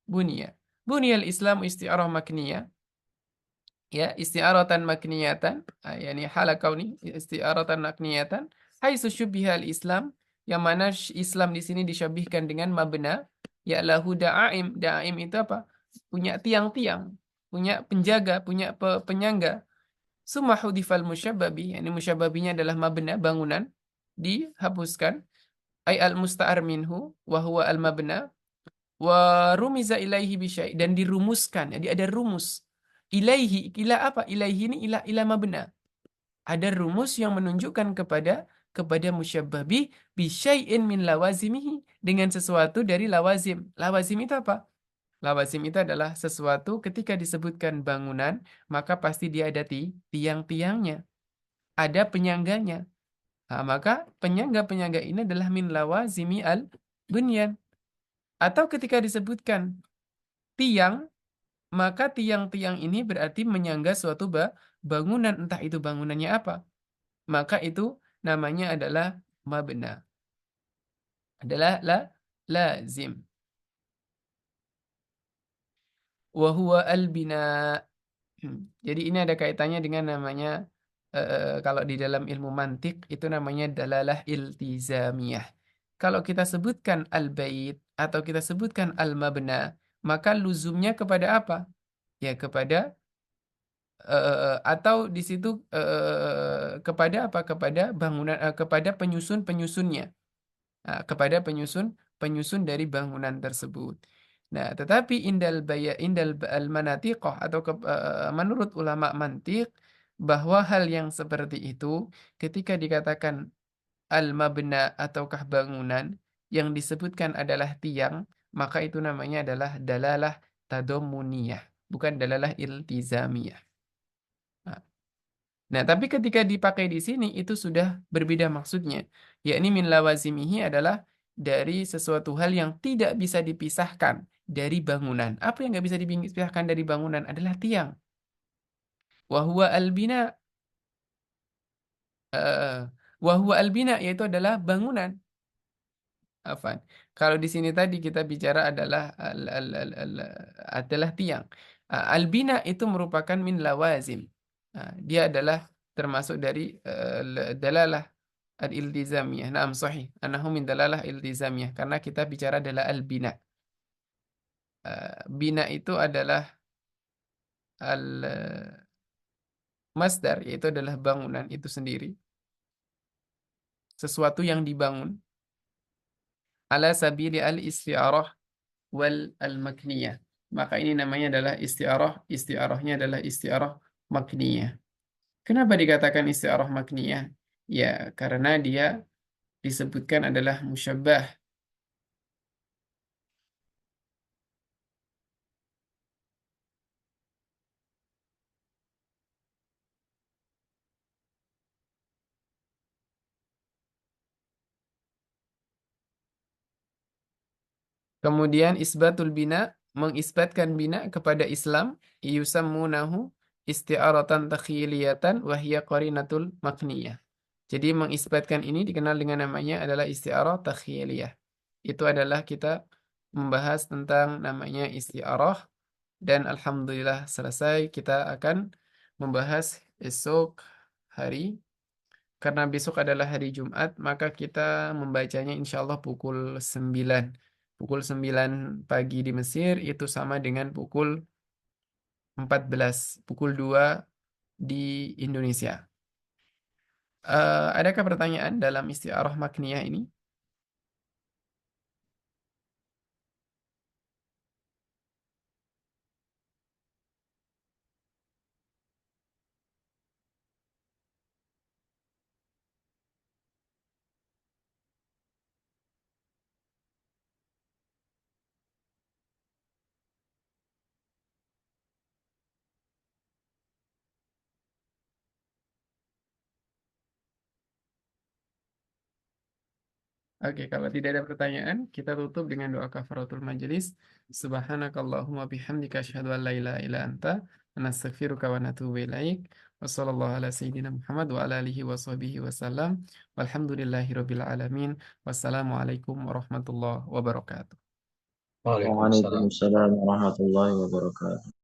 bunia. Buniyal Islam isti'arah makniyah, ya, isti'aratan makniyatan, yani hala kauni isti'aratan makniyatan haitsu syubbiha al-Islam, yang mana Islam di sini disyabihkan dengan mabna, ya lahu da'aim. Da'aim itu apa? Punya tiang-tiang, punya penjaga, punya penyangga. Summa hudifal musyababi, yani musyababinya adalah mabna, bangunan, dihapuskan. Ay al-musta'ar minhu wa huwa al-mabna wa rumiza ilaihi bisyai, dan dirumuskan. Jadi ada rumus. Ilaihi, ila apa? Ilaihi ini ila mabna. Ada rumus yang menunjukkan kepada musyabbah bisyai'in min lawazimihi, dengan sesuatu dari lawazim. Lawazim itu apa? Lawazim itu adalah sesuatu ketika disebutkan bangunan, maka pasti dia ada tiang-tiangnya, ada penyangganya. Nah, maka penyangga-penyangga ini adalah min lawazimi al-bunyan. Atau ketika disebutkan tiang, maka tiang-tiang ini berarti menyangga suatu bangunan, entah itu bangunannya apa. Maka itu namanya adalah mabna. Adalah lazim. Wa huwa al-bina. Jadi ini ada kaitannya dengan namanya kalau di dalam ilmu mantik itu namanya dalalah iltizamiyah. Kalau kita sebutkan al-bait atau kita sebutkan al-mabna, maka luzumnya kepada apa? Ya kepada atau di situ kepada apa? Kepada bangunan, kepada penyusun-penyusunnya. Kepada penyusun dari bangunan tersebut. Nah, tetapi indal al-manatiqah atau menurut ulama mantiq bahwa hal yang seperti itu ketika dikatakan al-mabna ataukah bangunan yang disebutkan adalah tiang, maka itu namanya adalah dalalah tadommuniyah, bukan dalalah iltizamiyah. Nah, tapi ketika dipakai di sini itu sudah berbeda maksudnya. Yakni min lawazimihi adalah dari sesuatu hal yang tidak bisa dipisahkan dari bangunan. Apa yang nggak bisa dipisahkan dari bangunan adalah tiang. Wahwa albina, wahwa albina yaitu adalah bangunan. Afan. Kalau di sini tadi kita bicara adalah adalah tiang. Albina itu merupakan min lawazim. Dia adalah termasuk dari dalalah al-iltizamiyah. Naam sahih. Annahu min dalalah iltizamiyah. Karena kita bicara adalah al-bina. Bina itu adalah al-masdar, yaitu adalah bangunan itu sendiri. Sesuatu yang dibangun. Ala sabili al-isti'arah wal al-makniyah. Maka ini namanya adalah isti'arah. Isti'arahnya adalah isti'arah makniyah. Kenapa dikatakan isti'arah makniyah? Ya, karena dia disebutkan adalah musyabbah. Kemudian isbatul bina, mengisbatkan bina kepada Islam, yusammunahu isti'aratan takhiliyatan wahya qarinatul makniyah. Jadi mengisbatkan ini dikenal dengan namanya adalah isti'arah takhiliyah. Itu adalah kita membahas tentang namanya isti'arah dan alhamdulillah selesai. Kita akan membahas esok hari. Karena besok adalah hari Jumat, maka kita membacanya insya Allah pukul 9. Pukul 9 pagi di Mesir itu sama dengan pukul 14, pukul 2 di Indonesia. Adakah pertanyaan dalam isti'arah makniyah ini? Oke, kalau tidak ada pertanyaan, kita tutup dengan doa kafaratul majelis. Subhanakallahumma bihamdika asyhadu an la ilaha illa anta, nastaghfiruka wa natubu ilaik. Wassallallahu ala sayyidina Muhammad wa ala alihi wa sahbihi wasallam. Walhamdulillahi rabbil alamin. Wassalamualaikum warahmatullahi wabarakatuh. Waalaikumsalam. Waalaikumsalam warahmatullahi wabarakatuh.